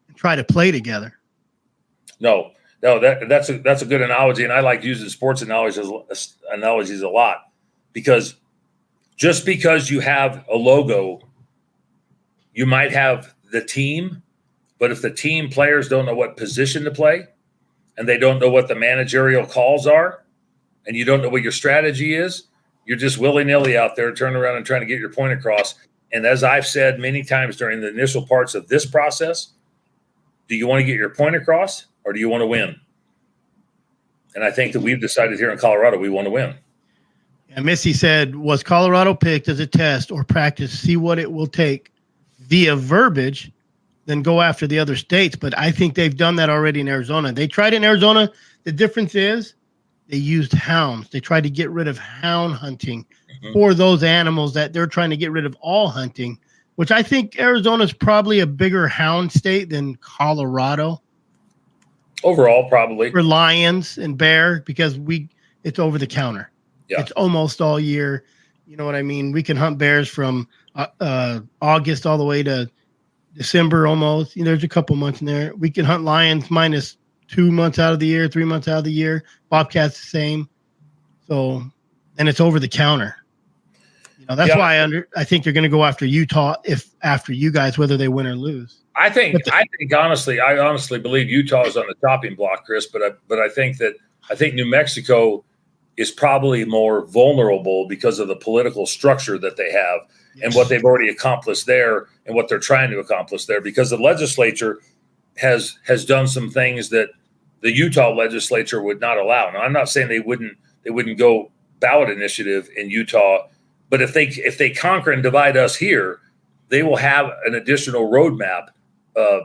and try to play together.
No, that's a good analogy. And I like using sports analogies a lot, because just because you have a logo, you might have the team, but if the team players don't know what position to play, and they don't know what the managerial calls are, and you don't know what your strategy is, you're just willy-nilly out there turning around and trying to get your point across. And as I've said many times during the initial parts of this process, do you want to get your point across, or do you want to win? And I think that we've decided here in Colorado we want to win.
And Missy said, was Colorado picked as a test or practice, see what it will take via verbiage, then go after the other states? But I think they've done that already in Arizona. They tried it in Arizona. The difference is they used hounds. They tried to get rid of hound hunting for those animals that they're trying to get rid of all hunting, which I think Arizona is probably a bigger hound state than Colorado.
Overall, probably.
For lions and bear, because it's over the counter. Yeah. It's almost all year. You know what I mean? We can hunt bears from August all the way to December almost. You know, there's a couple months in there. We can hunt lions minus 2 months out of the year, 3 months out of the year. Bobcats the same. So, and it's over the counter. You know, that's why I think they're going to go after Utah after you guys, whether they win or lose. I honestly believe Utah is on the chopping block, Chris. But I think New Mexico is probably more vulnerable because of the political structure that they have and what they've already accomplished there and what they're trying to accomplish there, because the legislature has done some things that the Utah legislature would not allow. Now, I'm not saying they wouldn't go
ballot initiative in Utah. But if they conquer and divide us here, they will have an additional roadmap, a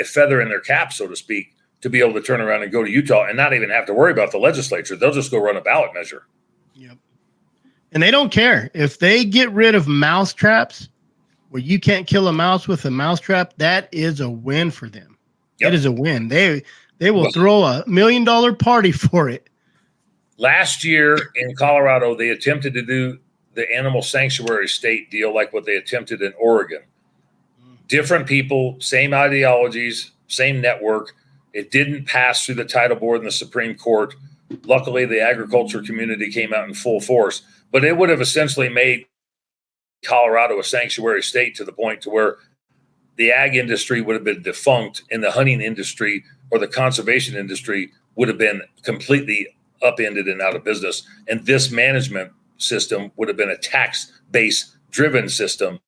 feather in their cap, so to speak, to be able to turn around and go to Utah and not even have to worry about the legislature. They'll just go run a ballot measure.
Yep. And they don't care if they get rid of mouse traps, where you can't kill a mouse with a mouse trap. That is a win for them. Yep. It is a win. They will throw $1 million party for it.
Last year in Colorado, they attempted to do the animal sanctuary state deal like what they attempted in Oregon. Different people, same ideologies, same network. It didn't pass through the title board in the Supreme Court. Luckily, the agriculture community came out in full force, but it would have essentially made Colorado a sanctuary state to the point to where the ag industry would have been defunct and the hunting industry or the conservation industry would have been completely upended and out of business. And this management system would have been a tax-based driven system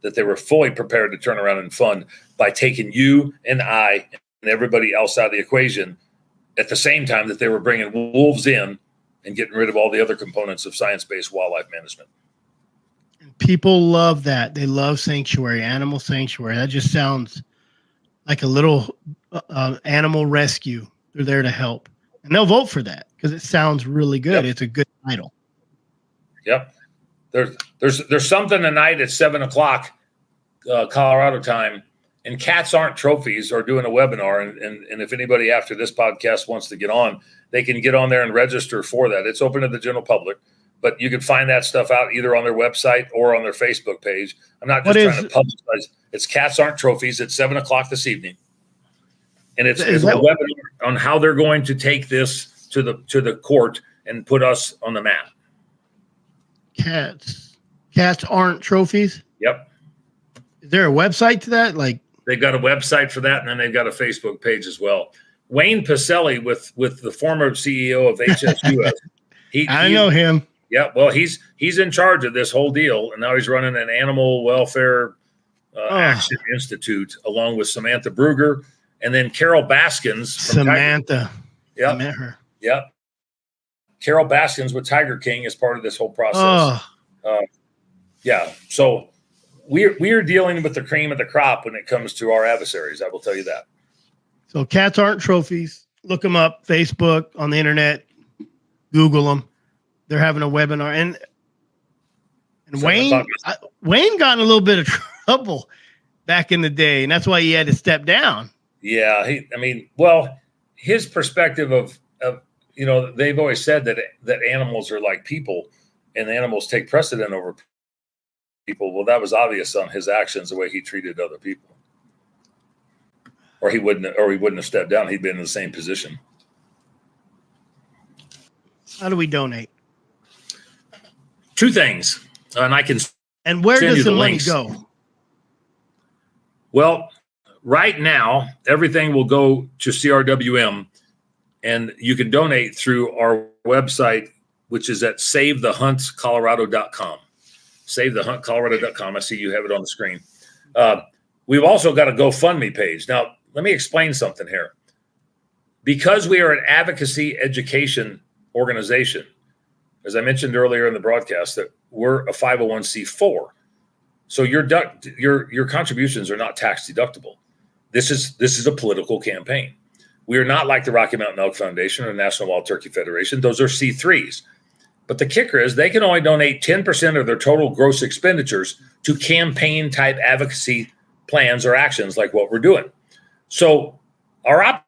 that they were fully prepared to turn around and fund by taking you and I and everybody else out of the equation at the same time that they were bringing wolves in and getting rid of all the other components of science-based wildlife management.
People love that. They love sanctuary, animal sanctuary. That just sounds like a little animal rescue. They're there to help. And they'll vote for that because it sounds really good. Yep. It's a good title.
Yep. There's something tonight at 7:00 Colorado time, and Cats Aren't Trophies are doing a webinar. And if anybody after this podcast wants to get on, they can get on there and register for that. It's open to the general public, but you can find that stuff out either on their website or on their Facebook page. I'm not just trying to publicize. It's Cats Aren't Trophies at 7:00 this evening. And it's a webinar on how they're going to take this to the court and put us on the map.
Cats Aren't Trophies?
Yep.
Is there a website to that? Like,
they've got a website for that, and then they've got a Facebook page as well. Wayne Pacelli with the former CEO of HSUS.
I know him.
Yeah, well, he's in charge of this whole deal, and now he's running an animal welfare action institute along with Samantha Bruger and then Carol Baskins.
Samantha.
Yeah,
I met her.
Yeah. Carol Baskins with Tiger King is part of this whole process. Yeah. So we are dealing with the cream of the crop when it comes to our adversaries. I will tell you that.
So Cats Aren't Trophies. Look them up. Facebook, on the internet. Google them. They're having a webinar. And Wayne got in a little bit of trouble back in the day, and that's why he had to step down.
Yeah. His perspective of they've always said that animals are like people and animals take precedent over people. Well, that was obvious on his actions, the way he treated other people. Or he wouldn't have stepped down. He'd been in the same position.
How do we donate?
Two things. And I can
And where does the money go?
Well, right now, everything will go to CRWM. And you can donate through our website, which is at SaveTheHuntsColorado.com. SaveTheHuntColorado.com. I see you have it on the screen. We've also got a GoFundMe page. Now, let me explain something here. Because we are an advocacy education organization, as I mentioned earlier in the broadcast, that we're a 501c4. So your contributions are not tax deductible. This is a political campaign. We are not like the Rocky Mountain Elk Foundation or the National Wild Turkey Federation. Those are C3s. But the kicker is they can only donate 10% of their total gross expenditures to campaign-type advocacy plans or actions like what we're doing. So our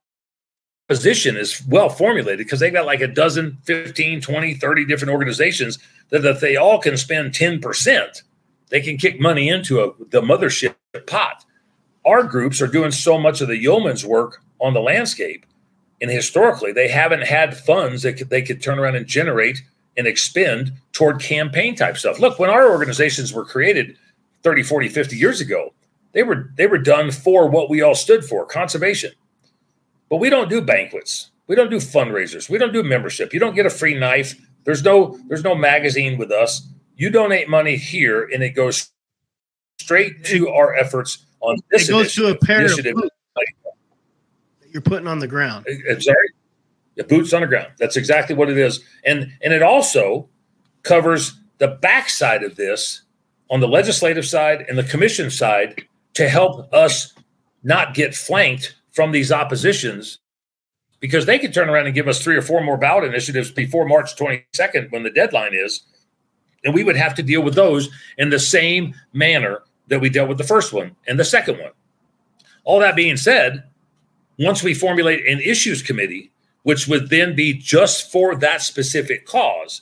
opposition is well formulated because they've got like a dozen, 15, 20, 30 different organizations that if they all can spend 10%, they can kick money into the mothership pot. Our groups are doing so much of the yeoman's work on the landscape, and historically they haven't had funds that they could turn around and generate and expend toward campaign type stuff. Look, when our organizations were created 30, 40, 50 years ago, they were done for what we all stood for, conservation. But we don't do banquets. We don't do fundraisers. We don't do membership. You don't get a free knife. There's no magazine with us. You donate money here, and it goes straight to our efforts on this initiative.
It goes to a pair of boots that you're putting on the ground.
Sorry? The boots on the ground. That's exactly what it is. And it also covers the backside of this on the legislative side and the commission side to help us not get flanked from these oppositions, because they could turn around and give us 3 or 4 more ballot initiatives before March 22nd when the deadline is. And we would have to deal with those in the same manner that we dealt with the first one and the second one. All that being said, once we formulate an issues committee, which would then be just for that specific cause,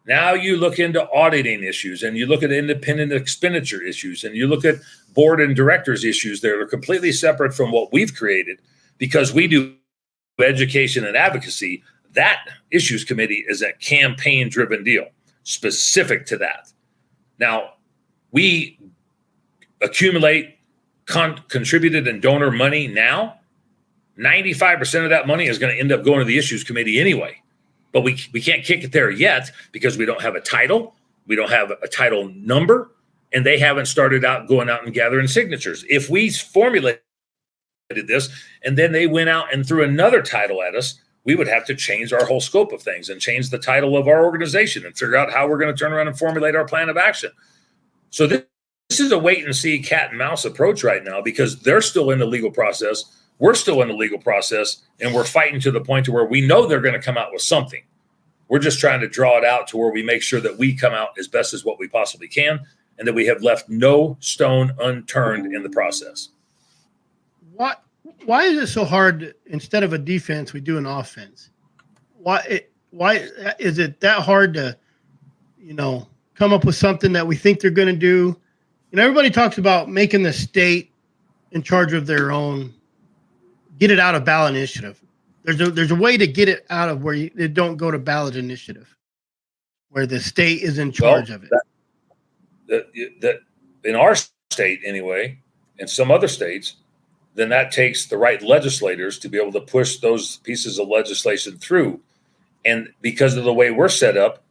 now you look into auditing issues, and you look at independent expenditure issues, and you look at board and directors issues that are completely separate from what we've created, because we do education and advocacy. That issues committee is a campaign-driven deal specific to that. Now, we accumulate contributed and donor money now. 95% of that money is going to end up going to the issues committee anyway. But we can't kick it there yet because we don't have a title. We don't have a title number, and they haven't started out going out and gathering signatures. If we formulated this and then they went out and threw another title at us, we would have to change our whole scope of things and change the title of our organization and figure out how we're going to turn around and formulate our plan of action. So this is a wait and see cat and mouse approach right now, because they're still in the legal process. We're still in the legal process, and we're fighting to the point to where we know they're going to come out with something. We're just trying to draw it out to where we make sure that we come out as best as what we possibly can, and that we have left no stone unturned in the process.
Why is it so hard? Instead of a defense, we do an offense. Why is it that hard to, come up with something that we think they're going to do? Everybody talks about making the state in charge of their own, get it out of ballot initiative. There's a way to get it out of where it don't go to ballot initiative, where the state is in charge of it.
That in our state anyway, in some other states, then that takes the right legislators to be able to push those pieces of legislation through. And because of the way we're set up,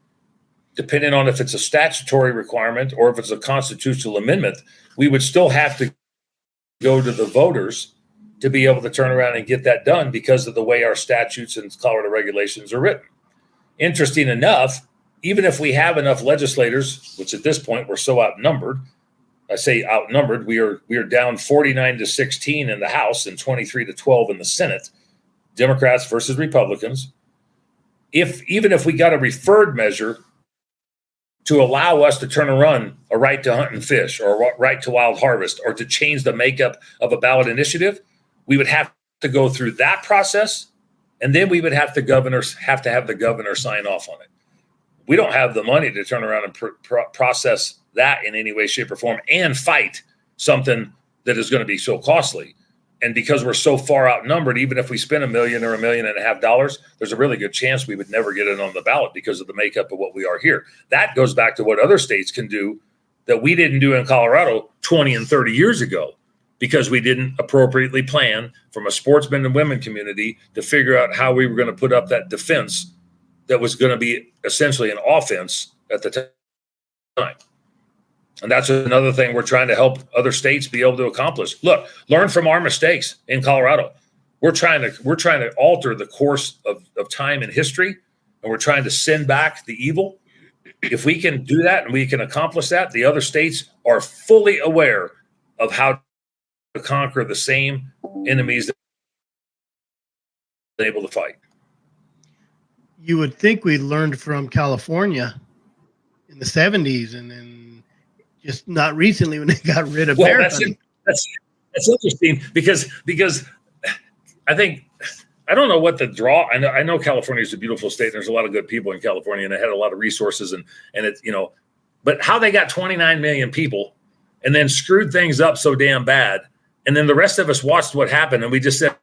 depending on if it's a statutory requirement or if it's a constitutional amendment, we would still have to go to the voters to be able to turn around and get that done because of the way our statutes and Colorado regulations are written. Interesting enough, even if we have enough legislators, which at this point we're so outnumbered, I say outnumbered, we are down 49-16 in the House and 23-12 in the Senate, Democrats versus Republicans. Even if we got a referred measure to allow us to turn and run a right to hunt and fish or a right to wild harvest or to change the makeup of a ballot initiative, we would have to go through that process, and then we would have to have the governor sign off on it. We don't have the money to turn around and process that in any way, shape, or form and fight something that is going to be so costly. And because we're so far outnumbered, even if we spend $1 million or $1.5 million, there's a really good chance we would never get it on the ballot because of the makeup of what we are here. That goes back to what other states can do that we didn't do in Colorado 20 and 30 years ago, because we didn't appropriately plan from a sportsman and women community to figure out how we were going to put up that defense that was going to be essentially an offense at the time. And that's another thing we're trying to help other states be able to accomplish. Look, learn from our mistakes in Colorado. We're trying to alter the course of time and history, and we're trying to send back the evil. If we can do that and we can accomplish that, the other states are fully aware of how to conquer the same enemies that they're able to fight.
You would think we learned from California in the 70s, and then just not recently when they got rid of bear hunting.
That's interesting because I don't know what the draw. I know California is a beautiful state. And there's a lot of good people in California, and they had a lot of resources, and it's but how they got 29 million people and then screwed things up so damn bad, and then the rest of us watched what happened, and we just said,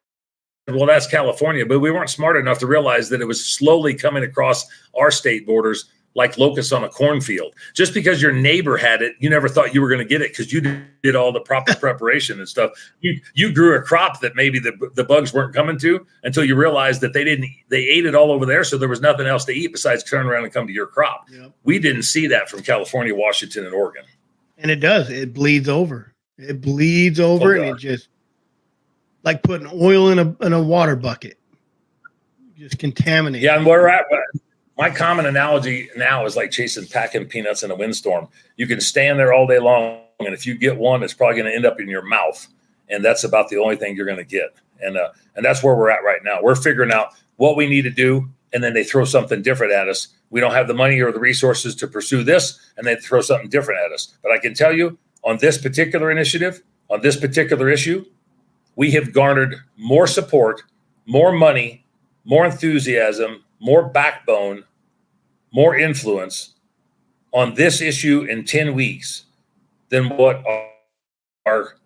well, that's California, but we weren't smart enough to realize that it was slowly coming across our state borders like locusts on a cornfield. Just because your neighbor had it, you never thought you were going to get it because you did all the proper preparation and stuff. You grew a crop that maybe the bugs weren't coming to until you realized that they ate it all over there, so there was nothing else to eat besides turn around and come to your crop. Yep. We didn't see that from California, Washington, and Oregon.
And it does. It bleeds over. It bleeds over, and it just like putting oil in a water bucket. just contaminated.
Yeah, and where we're at, my common analogy now is like packing peanuts in a windstorm. You can stand there all day long, and if you get one, it's probably going to end up in your mouth, and that's about the only thing you're going to get. And that's where we're at right now. We're figuring out what we need to do, and then they throw something different at us. We don't have the money or the resources to pursue this, and they throw something different at us. But I can tell you, on this particular initiative, on this particular issue, we have garnered more support, more money, more enthusiasm, more backbone, more influence on this issue in 10 weeks than what our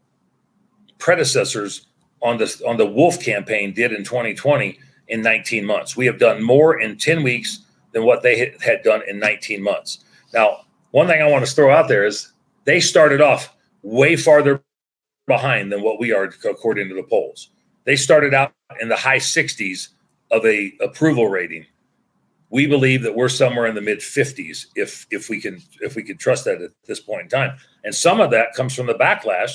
predecessors on the wolf campaign did in 2020 in 19 months. We have done more in 10 weeks than what they had done in 19 months. Now, one thing I want to throw out there is they started off way farther behind than what we are according to the polls. They started out in the high 60s of a approval rating. We believe that we're somewhere in the mid 50s if we can trust that at this point in time. And some of that comes from the backlash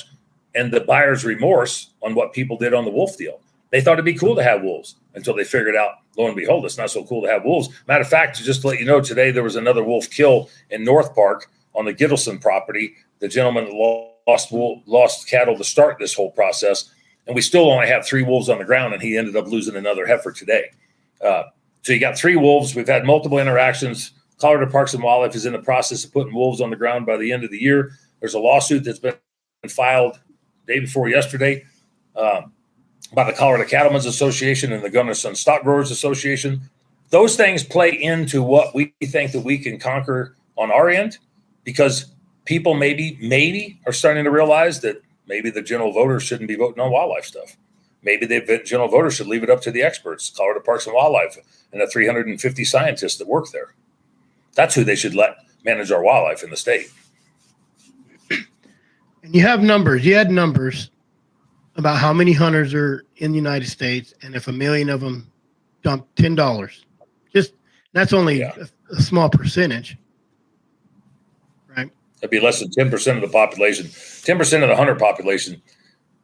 and the buyer's remorse on what people did on the wolf deal. They thought it'd be cool to have wolves until they figured out, lo and behold, it's not so cool to have wolves. Matter of fact, just to let you know, today there was another wolf kill in North Park on the Gittleson property. The gentleman lost cattle to start this whole process, and we still only have 3 wolves on the ground, and he ended up losing another heifer today. So you got 3 wolves. We've had multiple interactions. Colorado Parks and Wildlife is in the process of putting wolves on the ground by the end of the year. There's a lawsuit that's been filed day before yesterday by the Colorado Cattlemen's Association and the Gunnison Stock Growers Association. Those things play into what we think that we can conquer on our end, because people maybe are starting to realize that maybe the general voters shouldn't be voting on wildlife stuff. Maybe the general voters should leave it up to the experts, Colorado Parks and Wildlife, and the 350 scientists that work there. That's who they should let manage our wildlife in the state.
And you have numbers. You had numbers about how many hunters are in the United States, and if 1 million of them dump $10, that's only a small percentage, right?
That'd be less than 10% of the population, 10% of the hunter population.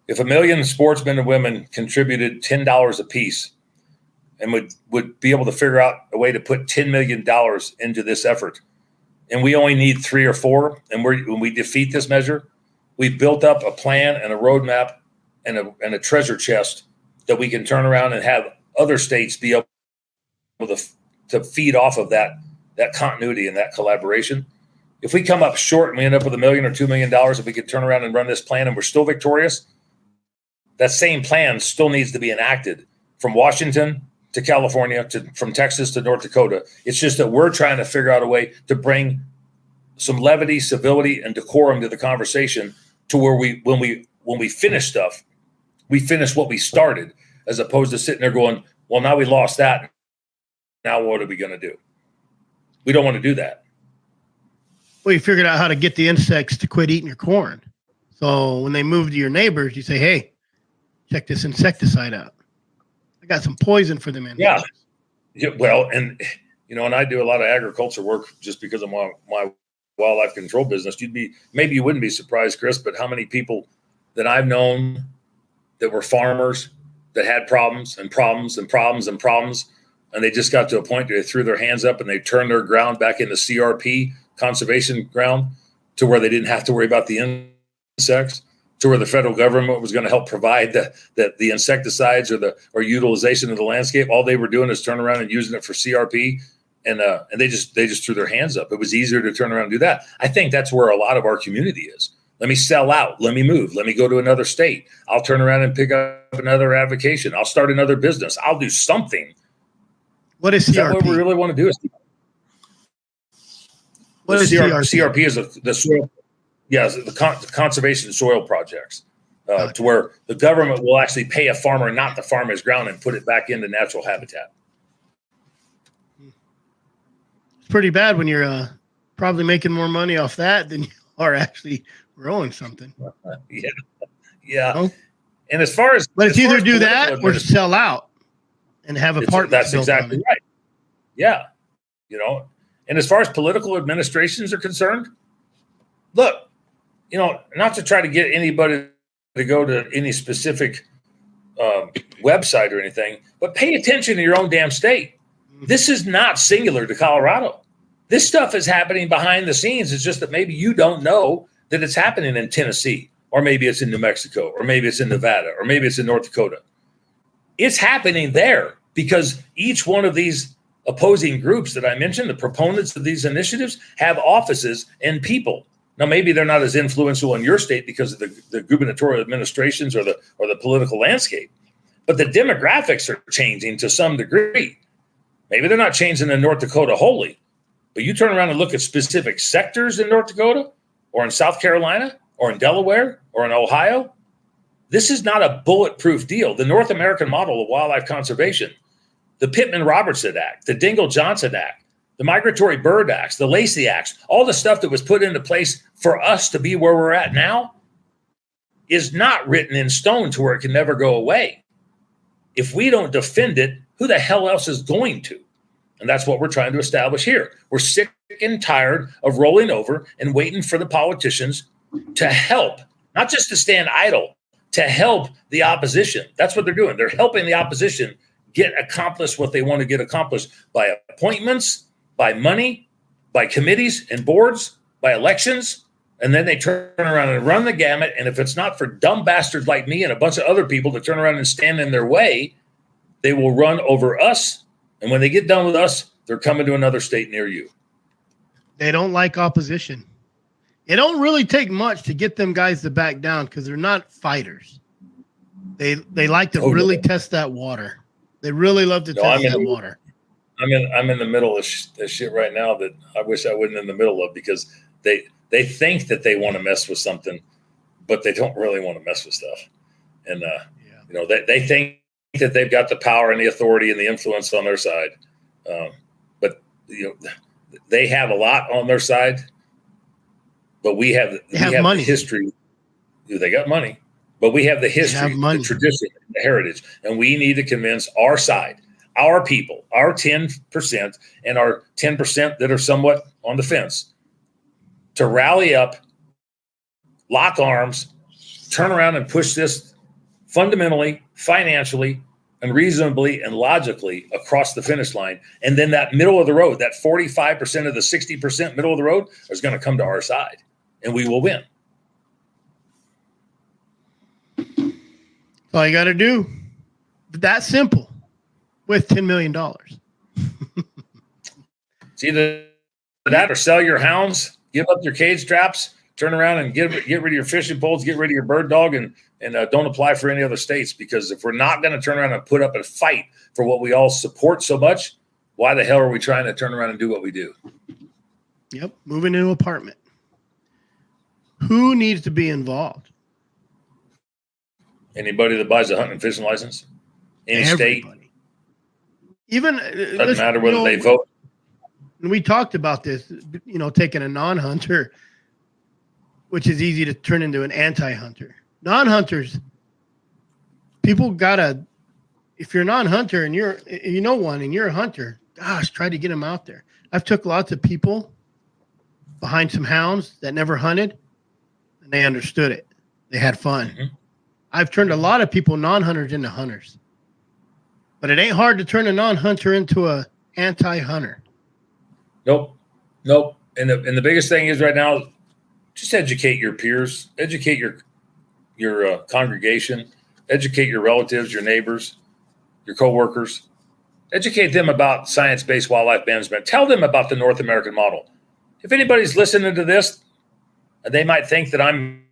If 1 million sportsmen and women contributed $10 a piece and would be able to figure out a way to put $10 million into this effort, and we only need 3 or 4, and when we defeat this measure, we've built up a plan and a roadmap and a treasure chest that we can turn around and have other states be able to feed off of that continuity and that collaboration. If we come up short and we end up with $1 million or $2 million, if we could turn around and run this plan and we're still victorious, that same plan still needs to be enacted from Washington to California, from Texas to North Dakota. It's just that we're trying to figure out a way to bring some levity, civility, and decorum to the conversation, to where when we finish stuff, we finish what we started, as opposed to sitting there going, well, now we lost that. Now what are we going to do? We don't want to do that.
Well, you figured out how to get the insects to quit eating your corn. So when they move to your neighbors, you say, hey, check this insecticide out. I got some poison for them in
there. Yeah. Well, and I do a lot of agriculture work just because of my wildlife control business. Maybe you wouldn't be surprised, Chris, but how many people that I've known that were farmers that had problems and problems and problems and problems, and they just got to a point where they threw their hands up and they turned their ground back into CRP, conservation ground, to where they didn't have to worry about the insects, to where the federal government was going to help provide the insecticides or utilization of the landscape. All they were doing is turning around and using it for CRP, and they just threw their hands up. It was easier to turn around and do that. I think that's where a lot of our community is. Let me sell out. Let me move. Let me go to another state. I'll turn around and pick up another avocation. I'll start another business. I'll do something.
What is CRP?
Is that what we really want to do? What is CRP? CRP is the soil. Yeah, the conservation soil projects, to where the government will actually pay a farmer not to farm his ground and put it back into natural habitat.
It's pretty bad when you're probably making more money off that than you are actually growing something.
Yeah. Oh. And as far as,
but it's either do that or sell out and have apartments.
That's exactly right. Yeah. And as far as political administrations are concerned, look, not to try to get anybody to go to any specific website or anything, but pay attention to your own damn state. This is not singular to Colorado. This stuff is happening behind the scenes. It's just that maybe you don't know that it's happening in Tennessee, or maybe it's in New Mexico, or maybe it's in Nevada, or maybe it's in North Dakota. It's happening there because each one of these opposing groups that I mentioned, the proponents of these initiatives, have offices and people. Now, maybe they're not as influential in your state because of the gubernatorial administrations or the political landscape, but the demographics are changing to some degree. Maybe they're not changing in North Dakota wholly, but you turn around and look at specific sectors in North Dakota or in South Carolina or in Delaware or in Ohio. This is not a bulletproof deal. The North American model of wildlife conservation, the Pittman-Robertson Act, the Dingell-Johnson Act, the Migratory Bird Acts, the Lacey Acts, all the stuff that was put into place for us to be where we're at now is not written in stone to where it can never go away. If we don't defend it, who the hell else is going to? And that's what we're trying to establish here. We're sick and tired of rolling over and waiting for the politicians to help, not just to stand idle, to help the opposition. That's what they're doing. They're helping the opposition get accomplished what they want to get accomplished by appointments, by money, by committees and boards, by elections. And then they turn around and run the gamut. And if it's not for dumb bastards like me and a bunch of other people to turn around and stand in their way, they will run over us. And when they get done with us, they're coming to another state near you.
They don't like opposition. It don't really take much to get them guys to back down because they're not fighters. They like to really test that water. They really love to test that water.
I'm in the middle of this shit right now that I wish I wasn't in the middle of, because they think that they want to mess with something, but they don't really want to mess with stuff. And they think that they've got the power and the authority and the influence on their side, but they have a lot on their side. But we have money. The history. They got money, but we have the history, the tradition, the heritage, and we need to convince our side, our people, our 10% and our 10% that are somewhat on the fence, to rally up, lock arms, turn around and push this fundamentally, financially, and reasonably and logically across the finish line. And then that middle of the road, that 45% of the 60% middle of the road is going to come to our side, and we will win.
All you got to do, that simple, with $10 million.
It's either that or sell your hounds, give up your cage traps, turn around and get rid of your fishing poles, get rid of your bird dog, and don't apply for any other states. Because if we're not going to turn around and put up a fight for what we all support so much, why the hell are we trying to turn around and do what we do?
Yep, moving into an apartment. Who needs to be involved?
Anybody that buys a hunting and fishing license, any state.
Even
doesn't matter whether they vote.
And we talked about this, taking a non-hunter, which is easy to turn into an anti-hunter. Non-hunters, people gotta, if you're a non-hunter and you're a hunter, gosh, try to get them out there. I've took lots of people behind some hounds that never hunted, and they understood it. They had fun. Mm-hmm. I've turned a lot of people, non-hunters, into hunters. But it ain't hard to turn a non-hunter into a anti-hunter.
Nope. And the biggest thing is right now, just educate your peers, educate your congregation, educate your relatives, your neighbors, your coworkers. Educate them about science-based wildlife management. Tell them about the North American model. If anybody's listening to this, they might think that I'm,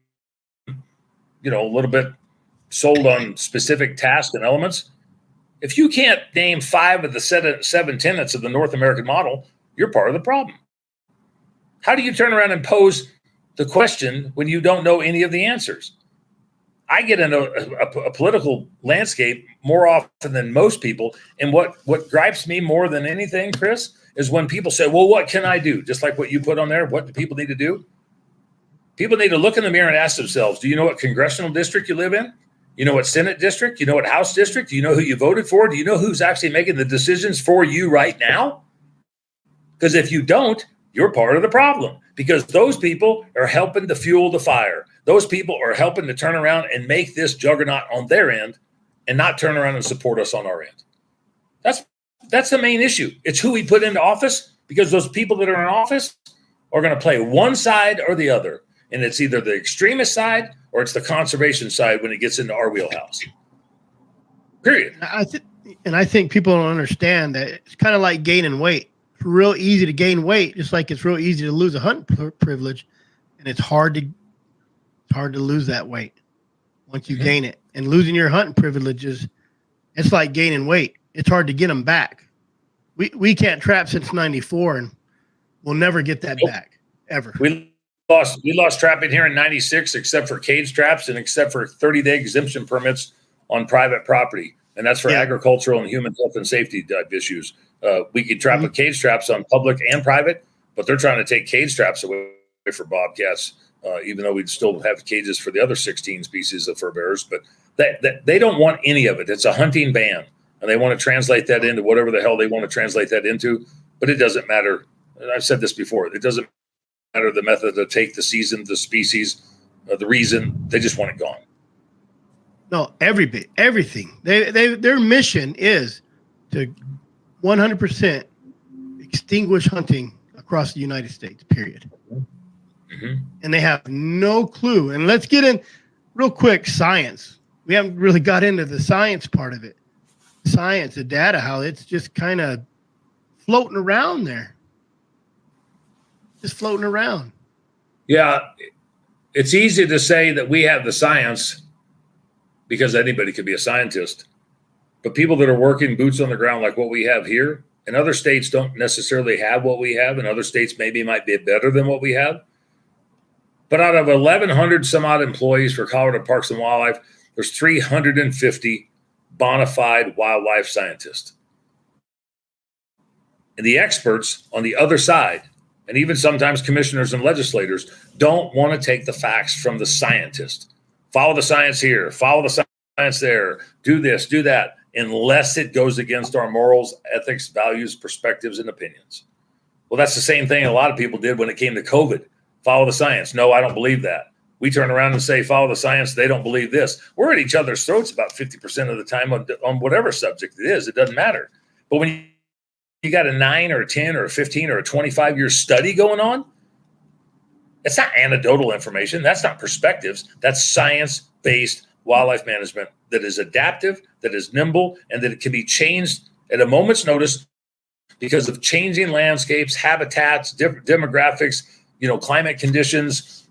a little bit sold on specific tasks and elements. If you can't name 5 of the 7 tenets of the North American model, you're part of the problem. How do you turn around and pose the question when you don't know any of the answers? I get in a political landscape more often than most people. And what gripes me more than anything, Chris, is when people say, well, what can I do? Just like what you put on there, what do people need to do? People need to look in the mirror and ask themselves, do you know what congressional district you live in? You know what Senate district? You know what House district? Do you know who you voted for? Do you know who's actually making the decisions for you right now? Because if you don't, you're part of the problem, because those people are helping to fuel the fire. Those people are helping to turn around and make this juggernaut on their end. and not turn around and support us on our end. That's the main issue. It's who we put into office, because those people that are in office are going to play one side or the other. And it's either the extremist side or it's the conservation side when it gets into our wheelhouse. Period.
I think people don't understand that it's kind of like gaining weight. It's real easy to gain weight, just like it's real easy to lose a hunting privilege, and it's hard to lose that weight once you gain it. And losing your hunting privileges, it's like gaining weight. It's hard to get them back. We can't trap since '94, and we'll never get that back ever.
We lost trapping here in '96, except for cage traps and except for 30-day exemption permits on private property. And that's for agricultural and human health and safety type issues. We could trap with cage traps on public and private, but they're trying to take cage traps away for bobcats, even though we'd still have cages for the other 16 species of fur bearers. But they don't want any of it. It's a hunting ban, and they want to translate that into whatever the hell they want to translate that into. But it doesn't matter. I've said this before. It doesn't matter the method to take, the season, the species, the reason. They just want it gone.
No, everything. Their mission is to 100% extinguish hunting across the United States, period. And they have no clue. And let's get in real quick, science. We haven't really got into the science part of it. Science, the data, how it's just kind of floating around there. Just floating around.
Yeah, it's easy to say that we have the science because anybody could be a scientist. But people that are working boots on the ground like what we have here, and other states don't necessarily have what we have, and other states maybe might be better than what we have. But out of 1,100 some odd employees for Colorado Parks and Wildlife, there's 350 bona fide wildlife scientists. And the experts on the other side, and even sometimes commissioners and legislators, don't want to take the facts from the scientist. Follow the science here, follow the science there, do this, do that, unless it goes against our morals, ethics, values, perspectives, and opinions. Well, that's the same thing a lot of people did when it came to COVID. Follow the science. No, I don't believe that. We turn around and say, follow the science. They don't believe this. We're at each other's throats about 50% of the time on whatever subject it is. It doesn't matter. But when you got a 9 or a 10 or a 15 or a 25-year study going on, it's not anecdotal information. That's not perspectives. That's science-based wildlife management that is adaptive, that is nimble, and that it can be changed at a moment's notice because of changing landscapes, habitats, demographics, climate conditions,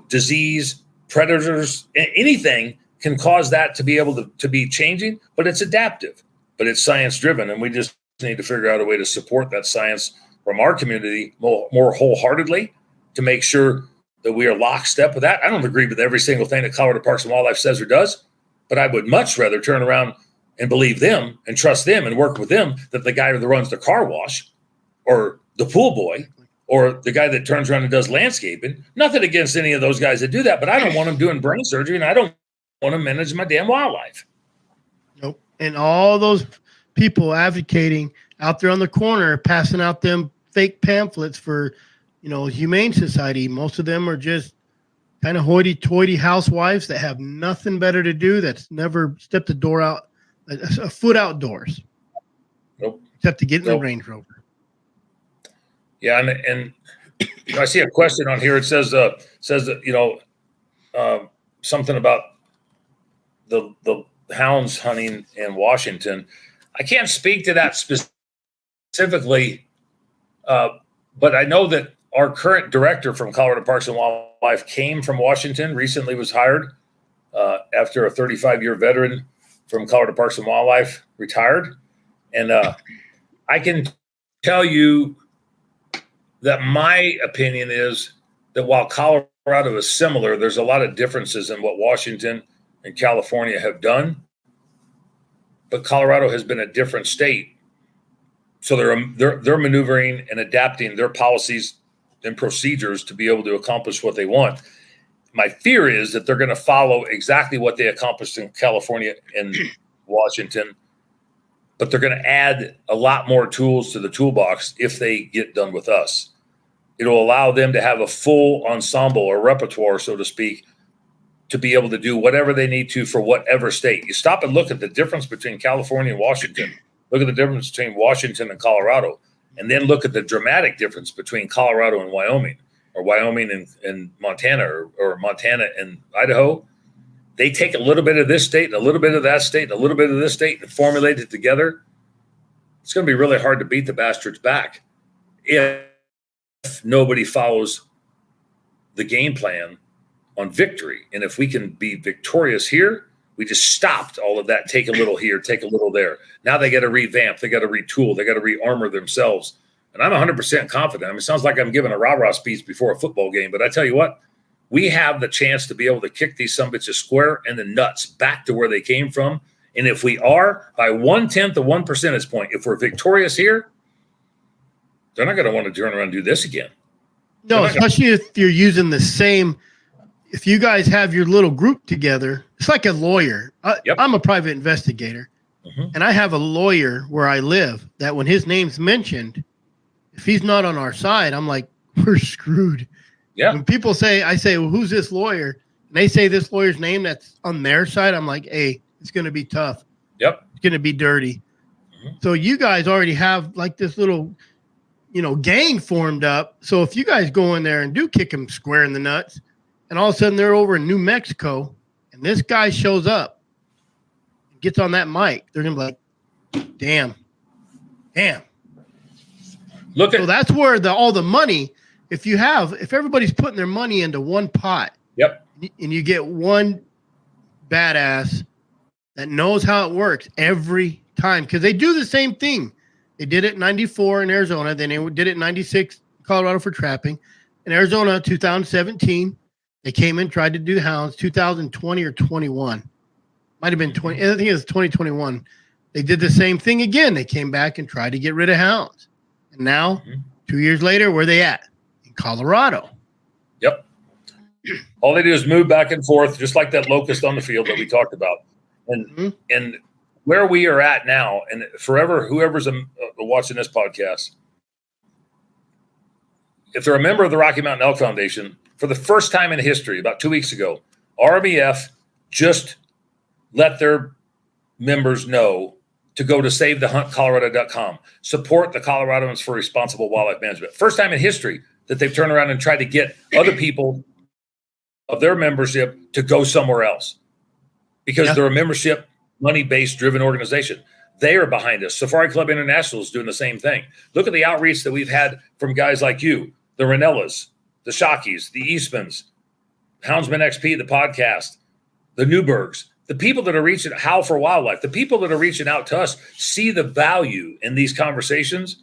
disease, predators, anything can cause that to be able to be changing, but it's adaptive, but it's science-driven, and we just need to figure out a way to support that science from our community more wholeheartedly to make sure that we are lockstep with that. I don't agree with every single thing that Colorado Parks and Wildlife says or does, but I would much rather turn around and believe them and trust them and work with them than the guy that runs the car wash or the pool boy or the guy that turns around and does landscaping. Nothing against any of those guys that do that, but I don't want them doing brain surgery, and I don't want to manage my damn wildlife.
Nope. And all those people advocating out there on the corner, passing out them fake pamphlets for, Humane Society. Most of them are just kind of hoity-toity housewives that have nothing better to do. That's never stepped a foot outdoors.
Nope.
Except to get in the Range Rover.
Yeah, and I see a question on here. It says that something about the hounds hunting in Washington. I can't speak to that specifically, but I know that our current director from Colorado Parks and Wildlife came from Washington. Recently, was hired after a 35-year veteran from Colorado Parks and Wildlife retired, and I can tell you that my opinion is that while Colorado is similar, there's a lot of differences in what Washington and California have done. But Colorado has been a different state. So they're maneuvering and adapting their policies and procedures to be able to accomplish what they want. My fear is that they're going to follow exactly what they accomplished in California and Washington, but they're going to add a lot more tools to the toolbox if they get done with us. It'll allow them to have a full ensemble or repertoire, so to speak, to be able to do whatever they need to for whatever state. You stop and look at the difference between California and Washington. Look at the difference between Washington and Colorado, and then look at the dramatic difference between Colorado and Wyoming, or Wyoming and Montana, or Montana and Idaho. They take a little bit of this state and a little bit of that state and a little bit of this state and formulate it together. It's going to be really hard to beat the bastards back if nobody follows the game plan on victory. And if we can be victorious here, we just stopped all of that. Take a little here, take a little there. Now they got to revamp, they got to retool, they got to re-armor themselves. And I'm 100% confident. I mean, it sounds like I'm giving a rah-rah speech before a football game, but I tell you what, we have the chance to be able to kick these sumbitches square in the nuts back to where they came from. And if we are, by 1/10 of 1 percentage point, if we're victorious here, they're not going to want to turn around and do this again.
No, especially if you're using the same. If you guys have your little group together, it's like a lawyer. I'm a private investigator, and I have a lawyer where I live that when his name's mentioned, if he's not on our side, I'm like, we're screwed.
Yeah.
When people say, I say, well, who's this lawyer? And they say this lawyer's name that's on their side. I'm like, hey, it's going to be tough.
Yep.
It's going to be dirty. So you guys already have like this little, gang formed up. So if you guys go in there and do kick them square in the nuts, and all of a sudden they're over in New Mexico, and this guy shows up, and gets on that mic, they're going to be like, damn. So that's where all the money, if everybody's putting their money into one pot, and you get one badass that knows how it works every time, because they do the same thing. They did it in 94 in Arizona. Then they did it in 96 Colorado for trapping. In Arizona, 2017, they came in, tried to do the hounds. 2020 or 21. Might have been 20. I think it was 2021. They did the same thing again. They came back and tried to get rid of hounds. And now, 2 years later, where are they at? In Colorado.
Yep. All they do is move back and forth, just like that locust on the field that we talked about. And where we are at now, and forever, whoever's watching this podcast, if they're a member of the Rocky Mountain Elk Foundation, for the first time in history, about 2 weeks ago, RMEF just let their members know to go to SaveTheHuntColorado.com, support the Coloradans for Responsible Wildlife Management. First time in history that they've turned around and tried to get other people of their membership to go somewhere else, because they're a membership, money-based driven organization. They are behind us. Safari Club International is doing the same thing. Look at the outreach that we've had from guys like you, the Ranellas, the Shockies, the Eastmans, Houndsman XP, the podcast, the Newbergs, the people that are reaching Howl for Wildlife, the people that are reaching out to us see the value in these conversations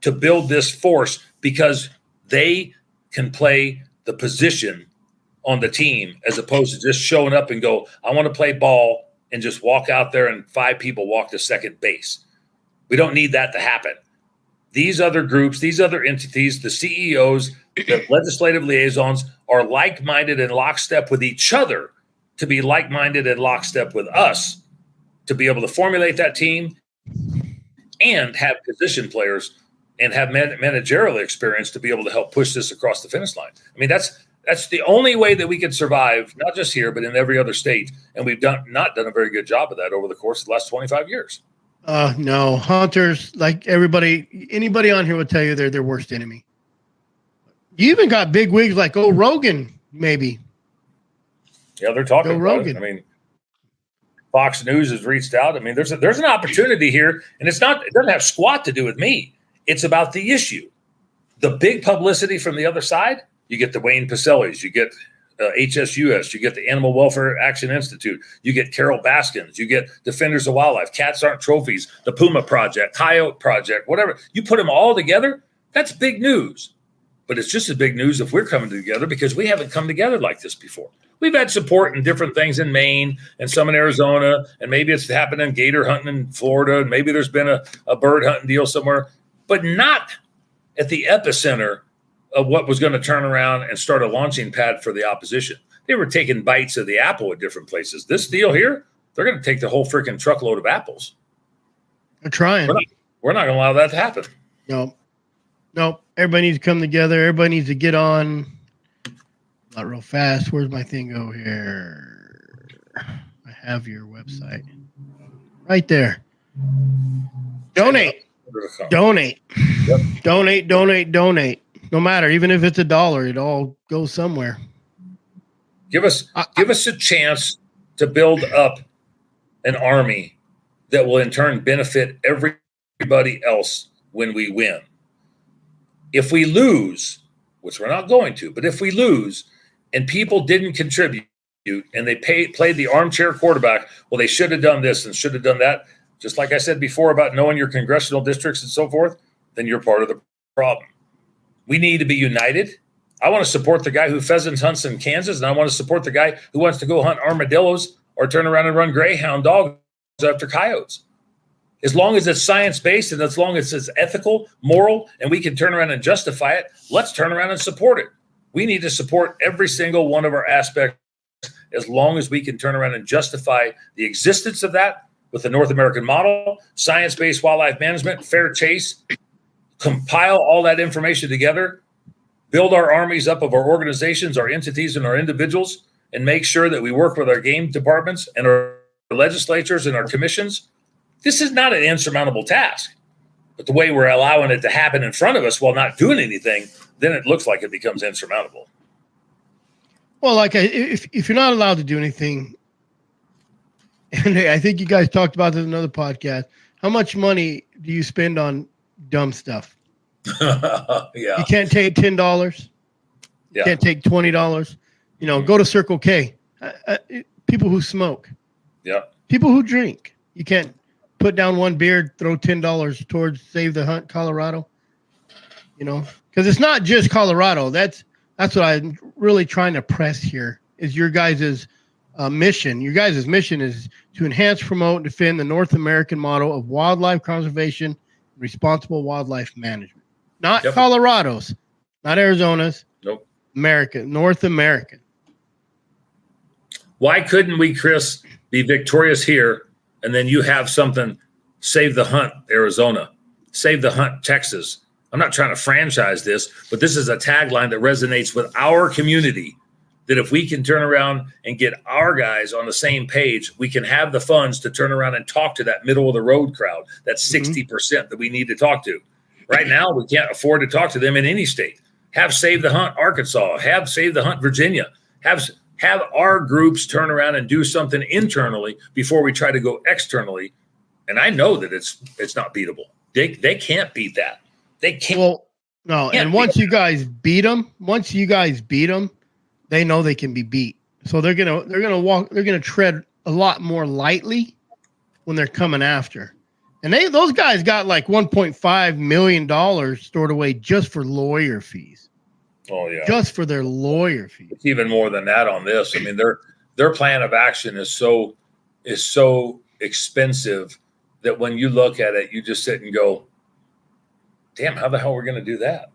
to build this force, because they can play the position on the team as opposed to just showing up and go, I want to play ball, and just walk out there and 5 people walk to second base. We don't need that to happen. These other groups, these other entities, the CEOs, the legislative liaisons are like-minded and lockstep with each other to be like-minded and lockstep with us to be able to formulate that team and have position players and have managerial experience to be able to help push this across the finish line. I mean, that's the only way that we can survive, not just here, but in every other state. And we've not done a very good job of that over the course of the last 25 years.
No, hunters, like anybody on here would tell you they're their worst enemy. You even got big wigs like Rogan, maybe.
Yeah, they're talking about Rogan. I mean, Fox News has reached out. I mean, there's an opportunity here, and it doesn't have squat to do with me. It's about the issue. The big publicity from the other side. You get the Wayne Pacellis, you get HSUS, you get the Animal Welfare Action Institute, you get Carol Baskins, you get Defenders of Wildlife, Cats Aren't Trophies, the Puma Project, Coyote Project, whatever. You put them all together, that's big news. But it's just as big news if we're coming together, because we haven't come together like this before. We've had support in different things in Maine and some in Arizona, and maybe it's happened in gator hunting in Florida, and maybe there's been a bird hunting deal somewhere, but not at the epicenter of what was going to turn around and start a launching pad for the opposition. They were taking bites of the apple at different places. This deal here, they're going to take the whole freaking truckload of apples.
They're trying.
We're not going to allow that to happen.
No. Everybody needs to come together. Everybody needs to get on Not real fast. Where's my thing go here? I have your website right there. Donate. Donate.
Yep.
Donate. No matter, even if it's $1, it all goes somewhere.
Give us a chance to build up an army that will in turn benefit everybody else when we win. If we lose, which we're not going to, but if we lose and people didn't contribute and they played the armchair quarterback, well, they should have done this and should have done that, just like I said before about knowing your congressional districts and so forth, then you're part of the problem. We need to be united. I want to support the guy who pheasant hunts in Kansas, and I want to support the guy who wants to go hunt armadillos or turn around and run greyhound dogs after coyotes. As long as it's science-based and as long as it's ethical, moral, and we can turn around and justify it, let's turn around and support it. We need to support every single one of our aspects as long as we can turn around and justify the existence of that with the North American model, science-based wildlife management, fair chase, compile all that information together, build our armies up of our organizations, our entities, and our individuals, and make sure that we work with our game departments and our legislatures and our commissions. This is not an insurmountable task, but the way we're allowing it to happen in front of us while not doing anything, then it looks like it becomes insurmountable.
Well, like if you're not allowed to do anything, and I think you guys talked about this in another podcast, how much money do you spend on dumb stuff?
Yeah.
You can't take $10. You can't take $20. Go to Circle K. People who smoke.
Yeah. People
who drink. You can't put down one beer, throw $10 towards Save the Hunt Colorado. Because it's not just Colorado. That's what I'm really trying to press here is your guys' mission. Your guys' mission is to enhance, promote, and defend the North American model of wildlife conservation and responsible wildlife management. Not Colorado's, not Arizona's.
Nope.
North American.
Why couldn't we, Chris, be victorious here and then you have something, Save the Hunt, Arizona, Save the Hunt, Texas? I'm not trying to franchise this, but this is a tagline that resonates with our community, that if we can turn around and get our guys on the same page, we can have the funds to turn around and talk to that middle of the road crowd, that 60% that we need to talk to. Right now, we can't afford to talk to them in any state. Have Save the Hunt Arkansas, have Save the Hunt Virginia, have our groups turn around and do something internally before we try to go externally. And I know that it's not beatable. They can't beat that. They can't.
Well, no. And once you guys beat them, they know they can be beat. So they're gonna tread a lot more lightly when they're coming after. And those guys got like $1.5 million stored away just for lawyer fees.
Oh yeah,
just for their lawyer fees.
It's even more than that on this. I mean, their plan of action is so expensive that when you look at it, you just sit and go, "Damn, how the hell are we going to do that?"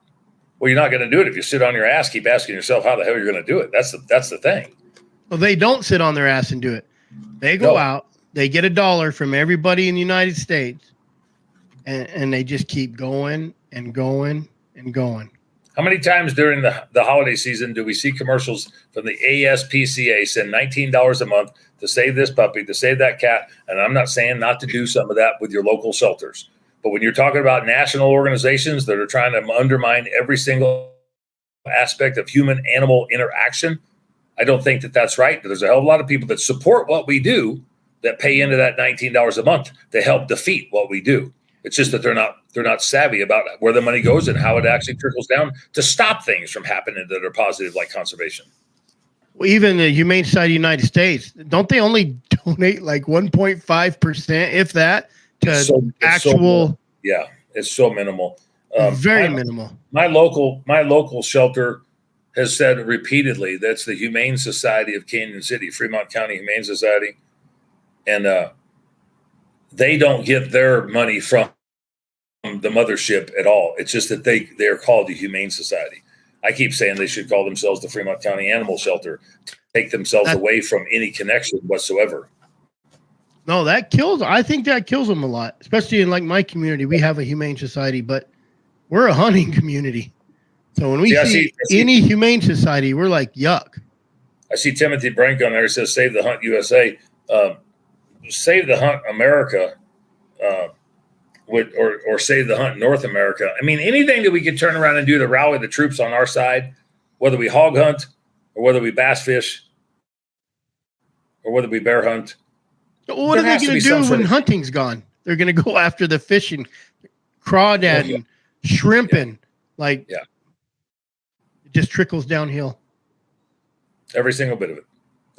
Well, you're not going to do it if you sit on your ass, keep asking yourself how the hell you're going to do it. That's the thing.
Well, they don't sit on their ass and do it. They go out. They get $1 from everybody in the United States, and they just keep going and going and going.
How many times during the holiday season do we see commercials from the ASPCA send $19 a month to save this puppy, to save that cat? And I'm not saying not to do some of that with your local shelters. But when you're talking about national organizations that are trying to undermine every single aspect of human-animal interaction, I don't think that that's right. But there's a hell of a lot of people that support what we do that pay into that $19 a month to help defeat what we do. It's just that they're not savvy about where the money goes and how it actually trickles down to stop things from happening that are positive, like conservation.
Well, even the Humane Society of the United States, don't they only donate like 1.5%, if that, to actual?
It's so minimal.
Very minimal.
My local shelter has said repeatedly that's the Humane Society of Canyon City, Fremont County Humane Society, and they don't get their money from the mothership at all. It's just that they're called the Humane Society. I keep saying they should call themselves the Fremont County Animal Shelter, take themselves away from any connection whatsoever.
No, I think that kills them a lot, especially in like my community. We have a Humane Society, but we're a hunting community. So when we see any humane society, we're like, yuck.
I see Timothy Brink on there. He says, "Save the Hunt USA." Save the Hunt America, or Save the Hunt North America. I mean, anything that we could turn around and do to rally the troops on our side, whether we hog hunt or whether we bass fish or whether we bear hunt.
What are they going to do when hunting's gone? They're going to go after the fishing, crawdad, shrimping. It just trickles downhill.
Every single bit of it.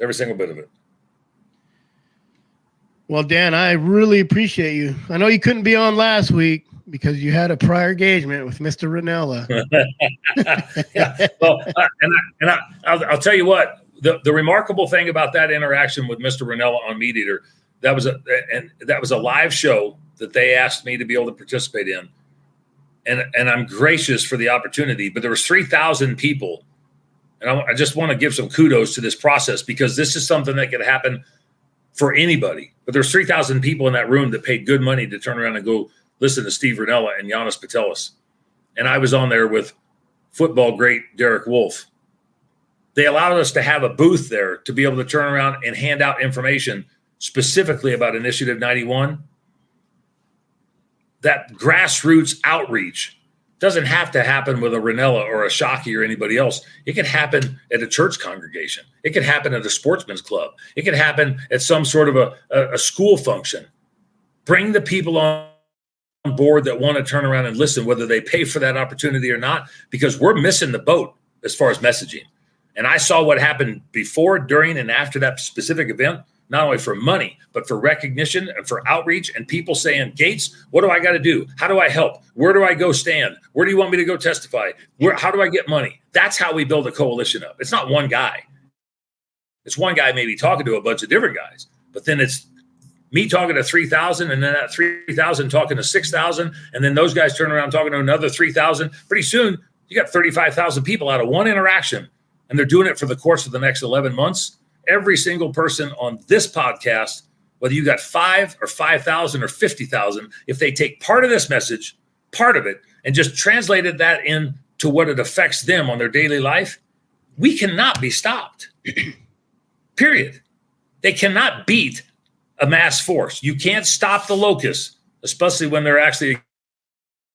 Every single bit of it.
Well, Dan, I really appreciate you. I know you couldn't be on last week because you had a prior engagement with Mr. Ranella.
Yeah. Well, I'll tell you what, the remarkable thing about that interaction with Mr. Ranella on Meat Eater, that was a live show that they asked me to be able to participate in. And I'm gracious for the opportunity, but there was 3,000 people. And I just want to give some kudos to this process, because this is something that could happen for anybody. But there's 3,000 people in that room that paid good money to turn around and go listen to Steve Ranella and Giannis Patelis. And I was on there with football great Derek Wolfe. They allowed us to have a booth there to be able to turn around and hand out information specifically about Initiative 91. That grassroots outreach doesn't have to happen with a Ranella or a Shockey or anybody else. It could happen at a church congregation. It could happen at a sportsman's club. It could happen at some sort of a school function. Bring the people on board that want to turn around and listen, whether they pay for that opportunity or not, because we're missing the boat as far as messaging. And I saw what happened before, during, and after that specific event, not only for money, but for recognition and for outreach, and people saying, Gates, what do I got to do? How do I help? Where do I go stand? Where do you want me to go testify? How do I get money? That's how we build a coalition up. It's not one guy. It's one guy maybe talking to a bunch of different guys, but then it's me talking to 3,000, and then that 3,000 talking to 6,000, and then those guys turn around talking to another 3,000. Pretty soon, you got 35,000 people out of one interaction, and they're doing it for the course of the next 11 months. Every single person on this podcast, whether you got 5 or 5,000 or 50,000, if they take part of this message, part of it, and just translated that into what it affects them on their daily life, we cannot be stopped. Period. They cannot beat a mass force. You can't stop the locusts, especially when they're actually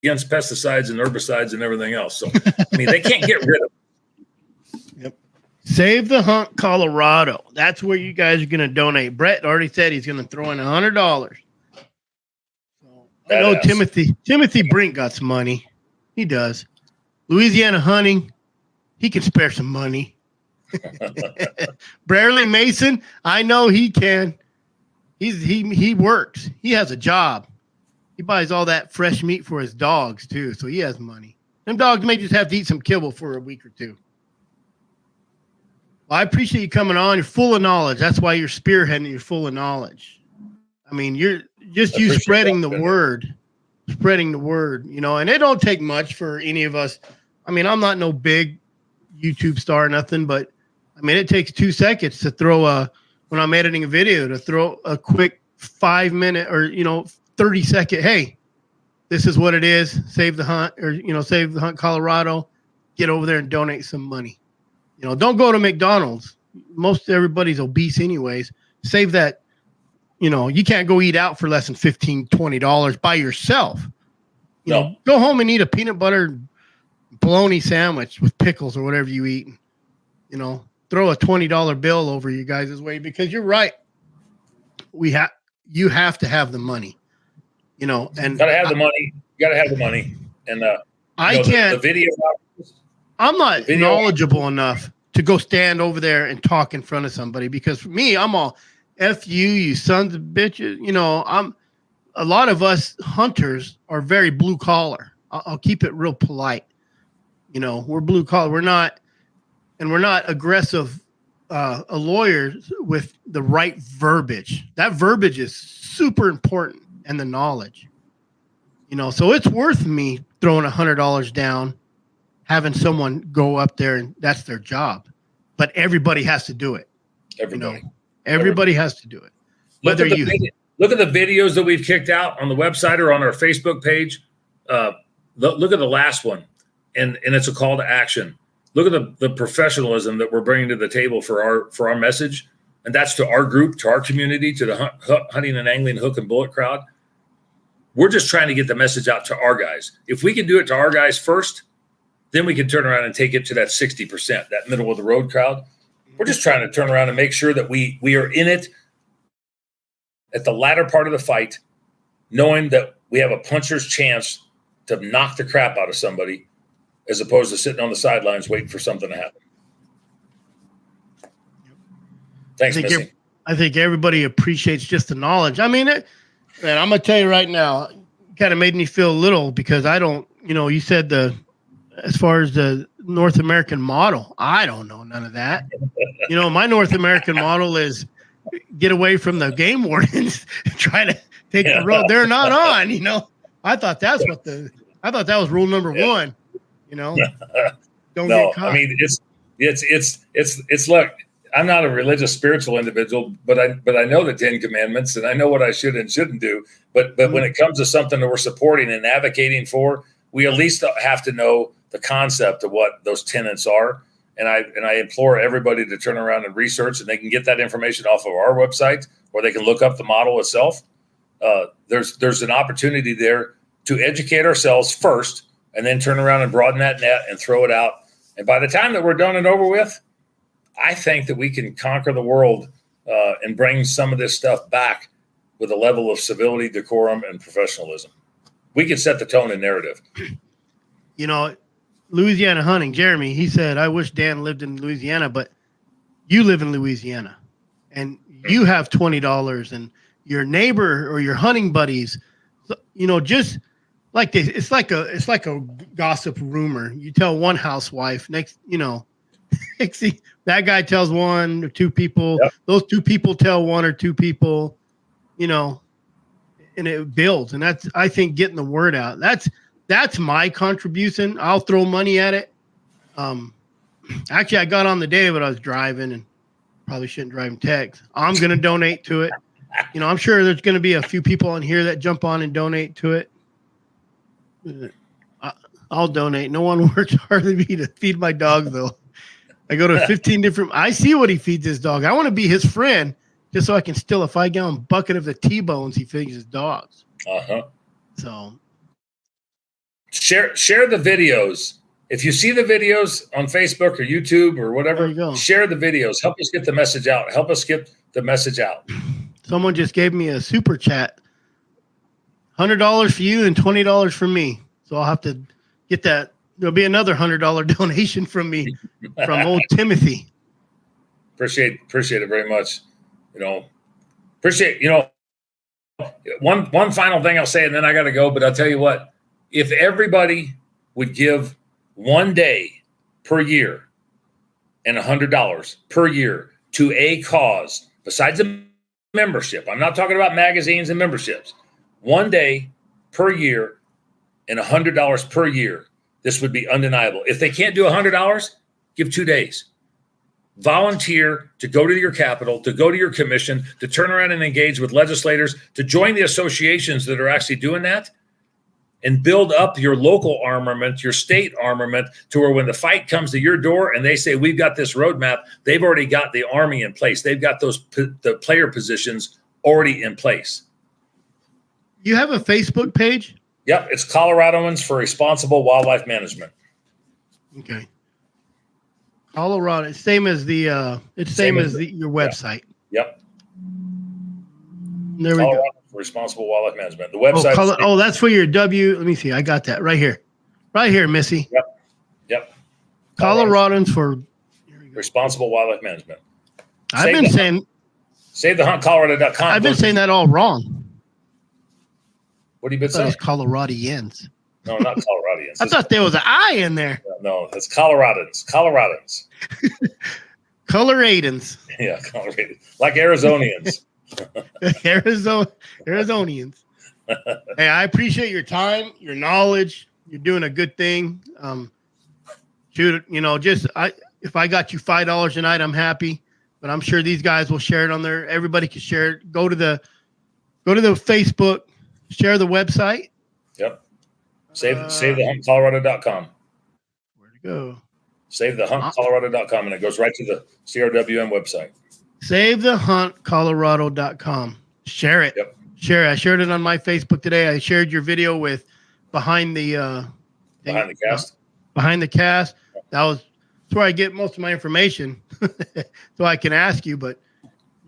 against pesticides and herbicides and everything else. So, I mean, they can't get rid of them.
Yep. Save the Hunt, Colorado. That's where you guys are going to donate. Brett already said he's going to throw in $100. So I know Timothy Brink got some money. He does. Louisiana Hunting, he can spare some money. Brarley Mason, I know he can. He works. He has a job. He buys all that fresh meat for his dogs too, so he has money. Them dogs may just have to eat some kibble for a week or two. Well, I appreciate you coming on. You're full of knowledge. That's why you're spearheading. You're full of knowledge. I mean, you're just you spreading the word, and it don't take much for any of us. I mean, I'm not no big YouTube star or nothing, but I mean, it takes 2 seconds to throw when I'm editing a video, to throw a quick 5-minute or 30-second. Hey, this is what it is. Save the Hunt, or Save the Hunt Colorado. Get over there and donate some money. Don't go to McDonald's. Most everybody's obese anyways. Save that. You can't go eat out for less than $15, $20 by yourself. Go home and eat a peanut butter bologna sandwich with pickles or whatever you eat. Throw a $20 bill over you guys' way, because you're right. You have to have the money. And
gotta have the money. You gotta have the money. And
I can't.
The video.
I'm not knowledgeable enough to go stand over there and talk in front of somebody, because for me, I'm all F you sons of bitches. A lot of us hunters are very blue collar. I'll keep it real polite. We're blue collar. We're not aggressive lawyers with the right verbiage. That verbiage is super important, and the knowledge. So it's worth me throwing $100 down, having someone go up there, and that's their job. But everybody has to do it. Everybody has to do it.
Look at the videos that we've kicked out on the website or on our Facebook page. Look at the last one. and it's a call to action. Look at the professionalism that we're bringing to the table for our message, and that's to our group, to our community, to the hunting and angling hook and bullet crowd. We're just trying to get the message out to our guys. If we can do it to our guys first, then we can turn around and take it to that 60%, that middle of the road crowd. We're just trying to turn around and make sure that we are in it at the latter part of the fight, knowing that we have a puncher's chance to knock the crap out of somebody, as opposed to sitting on the sidelines waiting for something to happen. Thanks, Missy.
I think everybody appreciates just the knowledge. I mean, man, I'm going to tell you right now, it kind of made me feel little because I don't, you said as far as the North American model, I don't know none of that. My North American model is get away from the game wardens, try to take the road they're not on, I thought that was rule number one. Don't get caught.
I mean, it's look, I'm not a religious spiritual individual, but I know the 10 commandments and I know what I should and shouldn't do. But when it comes to something that we're supporting and advocating for, we at least have to know the concept of what those tenets are. And I implore everybody to turn around and research, and they can get that information off of our website, or they can look up the model itself. There's an opportunity there to educate ourselves first, and then turn around and broaden that net and throw it out. And by the time that we're done and over with, I think that we can conquer the world and bring some of this stuff back with a level of civility, decorum, and professionalism. We can set the tone and narrative.
Louisiana hunting, Jeremy, he said, I wish Dan lived in Louisiana, but you live in Louisiana and you have $20 and your neighbor or your hunting buddies, just like this, it's like a gossip rumor. You tell one housewife next, that guy tells one or two people, those two people tell one or two people, and it builds. And that's, I think, getting the word out. That's my contribution. I'll throw money at it. Actually, I got on the day, but I was driving and probably shouldn't drive and text. I'm going to donate to it. I'm sure there's going to be a few people on here that jump on and donate to it. I'll donate. No one works harder than me to feed my dog, though. I go to 15 different. I see what he feeds his dog. I want to be his friend just so I can steal a 5-gallon bucket of the T-bones he feeds his dogs. So.
Share the videos. If you see the videos on Facebook or YouTube or whatever, share the videos. Help us get the message out.
Someone just gave me a super chat. $100 for you and $20 for me. So I'll have to get that. There'll be another $100 donation from me, from old Timothy.
Appreciate it very much. One final thing I'll say, and then I got to go, but I'll tell you what. If everybody would give one day per year and $100 per year to a cause besides a membership, I'm not talking about magazines and memberships, one day per year and $100 per year, this would be undeniable. If they can't do $100, give 2 days. Volunteer to go to your capital, to go to your commission, to turn around and engage with legislators, to join the associations that are actually doing that. And build up your local armament, your state armament, to where when the fight comes to your door and they say, we've got this roadmap, they've already got the army in place. They've got the player positions already in place.
You have a Facebook page?
Yep. It's Coloradoans for Responsible Wildlife Management.
Okay. Colorado, same as the, your website.
Yep.
There we go.
Responsible Wildlife Management. The website.
That's for your W. Let me see. I got that right here, Missy.
Yep.
Coloradans for
Responsible Wildlife Management.
SaveTheHuntColorado.com. I've been saying that all wrong.
What have you been saying?
It was Coloradians.
No, not Coloradians.
I thought there was an I in there.
No, it's Coloradans.
Coloradans.
Yeah, Coloradans. Like Arizonians.
Arizonians. Hey, I appreciate your time, your knowledge. You're doing a good thing. If I got you $5 a night, I'm happy. But I'm sure these guys will share it on there. Everybody can share it. Go to the Facebook, share the website.
Yep. SaveTheHuntColorado.com.
go.
SaveTheHuntColorado.com, and it goes right to the CRWM website.
SaveTheHuntColorado.com. Share it.
Yep.
Share it. I shared it on my Facebook today. I shared your video with behind the
cast.
Behind the cast. That's where I get most of my information, so I can ask you. But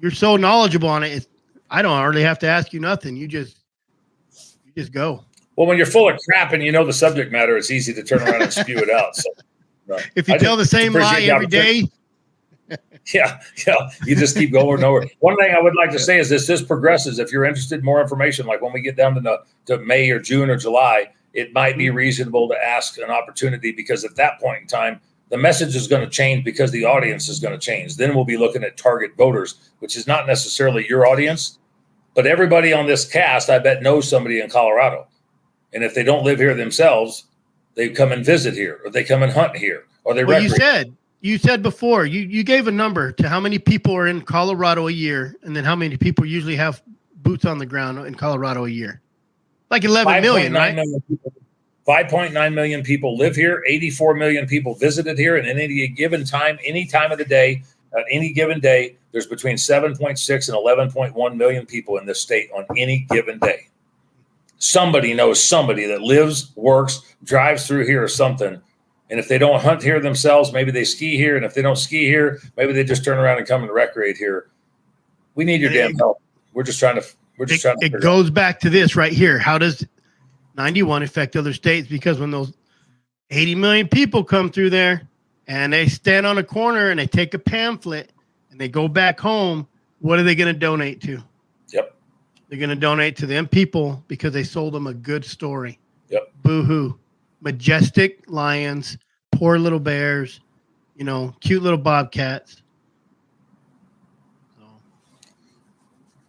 you're so knowledgeable on it. I don't hardly have to ask you nothing. You just go.
Well, when you're full of crap and you know the subject matter, it's easy to turn around and spew it out. So,
if you tell the same lie every day.
Yeah, you just keep going over. One thing I would like to say is this progresses. If you're interested in more information, like when we get down to May or June or July, it might be reasonable to ask an opportunity, because at that point in time, the message is going to change because the audience is going to change. Then we'll be looking at target voters, which is not necessarily your audience, but everybody on this cast, I bet, knows somebody in Colorado. And if they don't live here themselves, they come and visit here, or they come and hunt here, or they recreate.
You said before, you gave a number to how many people are in Colorado a year, and then how many people usually have boots on the ground in Colorado a year. Like 11 million, right?
5.9 million people live here. 84 million people visited here. And at any given time, any time of the day, at any given day, there's between 7.6 and 11.1 million people in this state on any given day. Somebody knows somebody that lives, works, drives through here or something. And if they don't hunt here themselves, maybe they ski here. And if they don't ski here, maybe they just turn around and come and recreate here. We need your damn help. It
goes back to this right here. How does 91 affect other states? Because when those 80 million people come through there and they stand on a corner and they take a pamphlet and they go back home, what are they going to donate to?
Yep.
They're going to donate to them people because they sold them a good story.
Yep.
Boo-hoo. Majestic lions, poor little bears, cute little bobcats. So,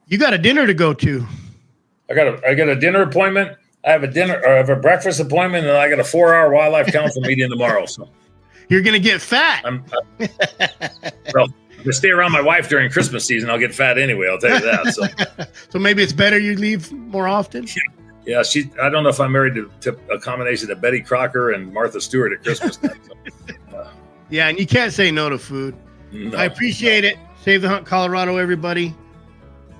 you got a dinner to go to.
I got a dinner appointment. I have a breakfast appointment, and I got a 4-hour wildlife council meeting tomorrow. So
you're gonna get fat.
Well, if I stay around my wife during Christmas season, I'll get fat anyway. I'll tell you that. So,
so maybe it's better you leave more often.
Yeah, I don't know if I'm married to a combination of Betty Crocker and Martha Stewart at Christmas time. So,
yeah, and you can't say no to food. No, I appreciate it. Save the Hunt Colorado, everybody.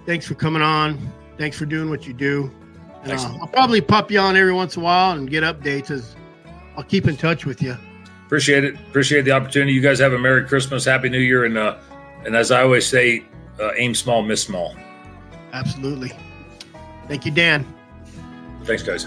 Thanks for coming on. Thanks for doing what you do. And, I'll probably pop you on every once in a while and get updates. I'll keep in touch with you.
Appreciate it. Appreciate the opportunity. You guys have a Merry Christmas, Happy New Year, and as I always say, aim small, miss small.
Absolutely. Thank you, Dan.
Thanks, guys.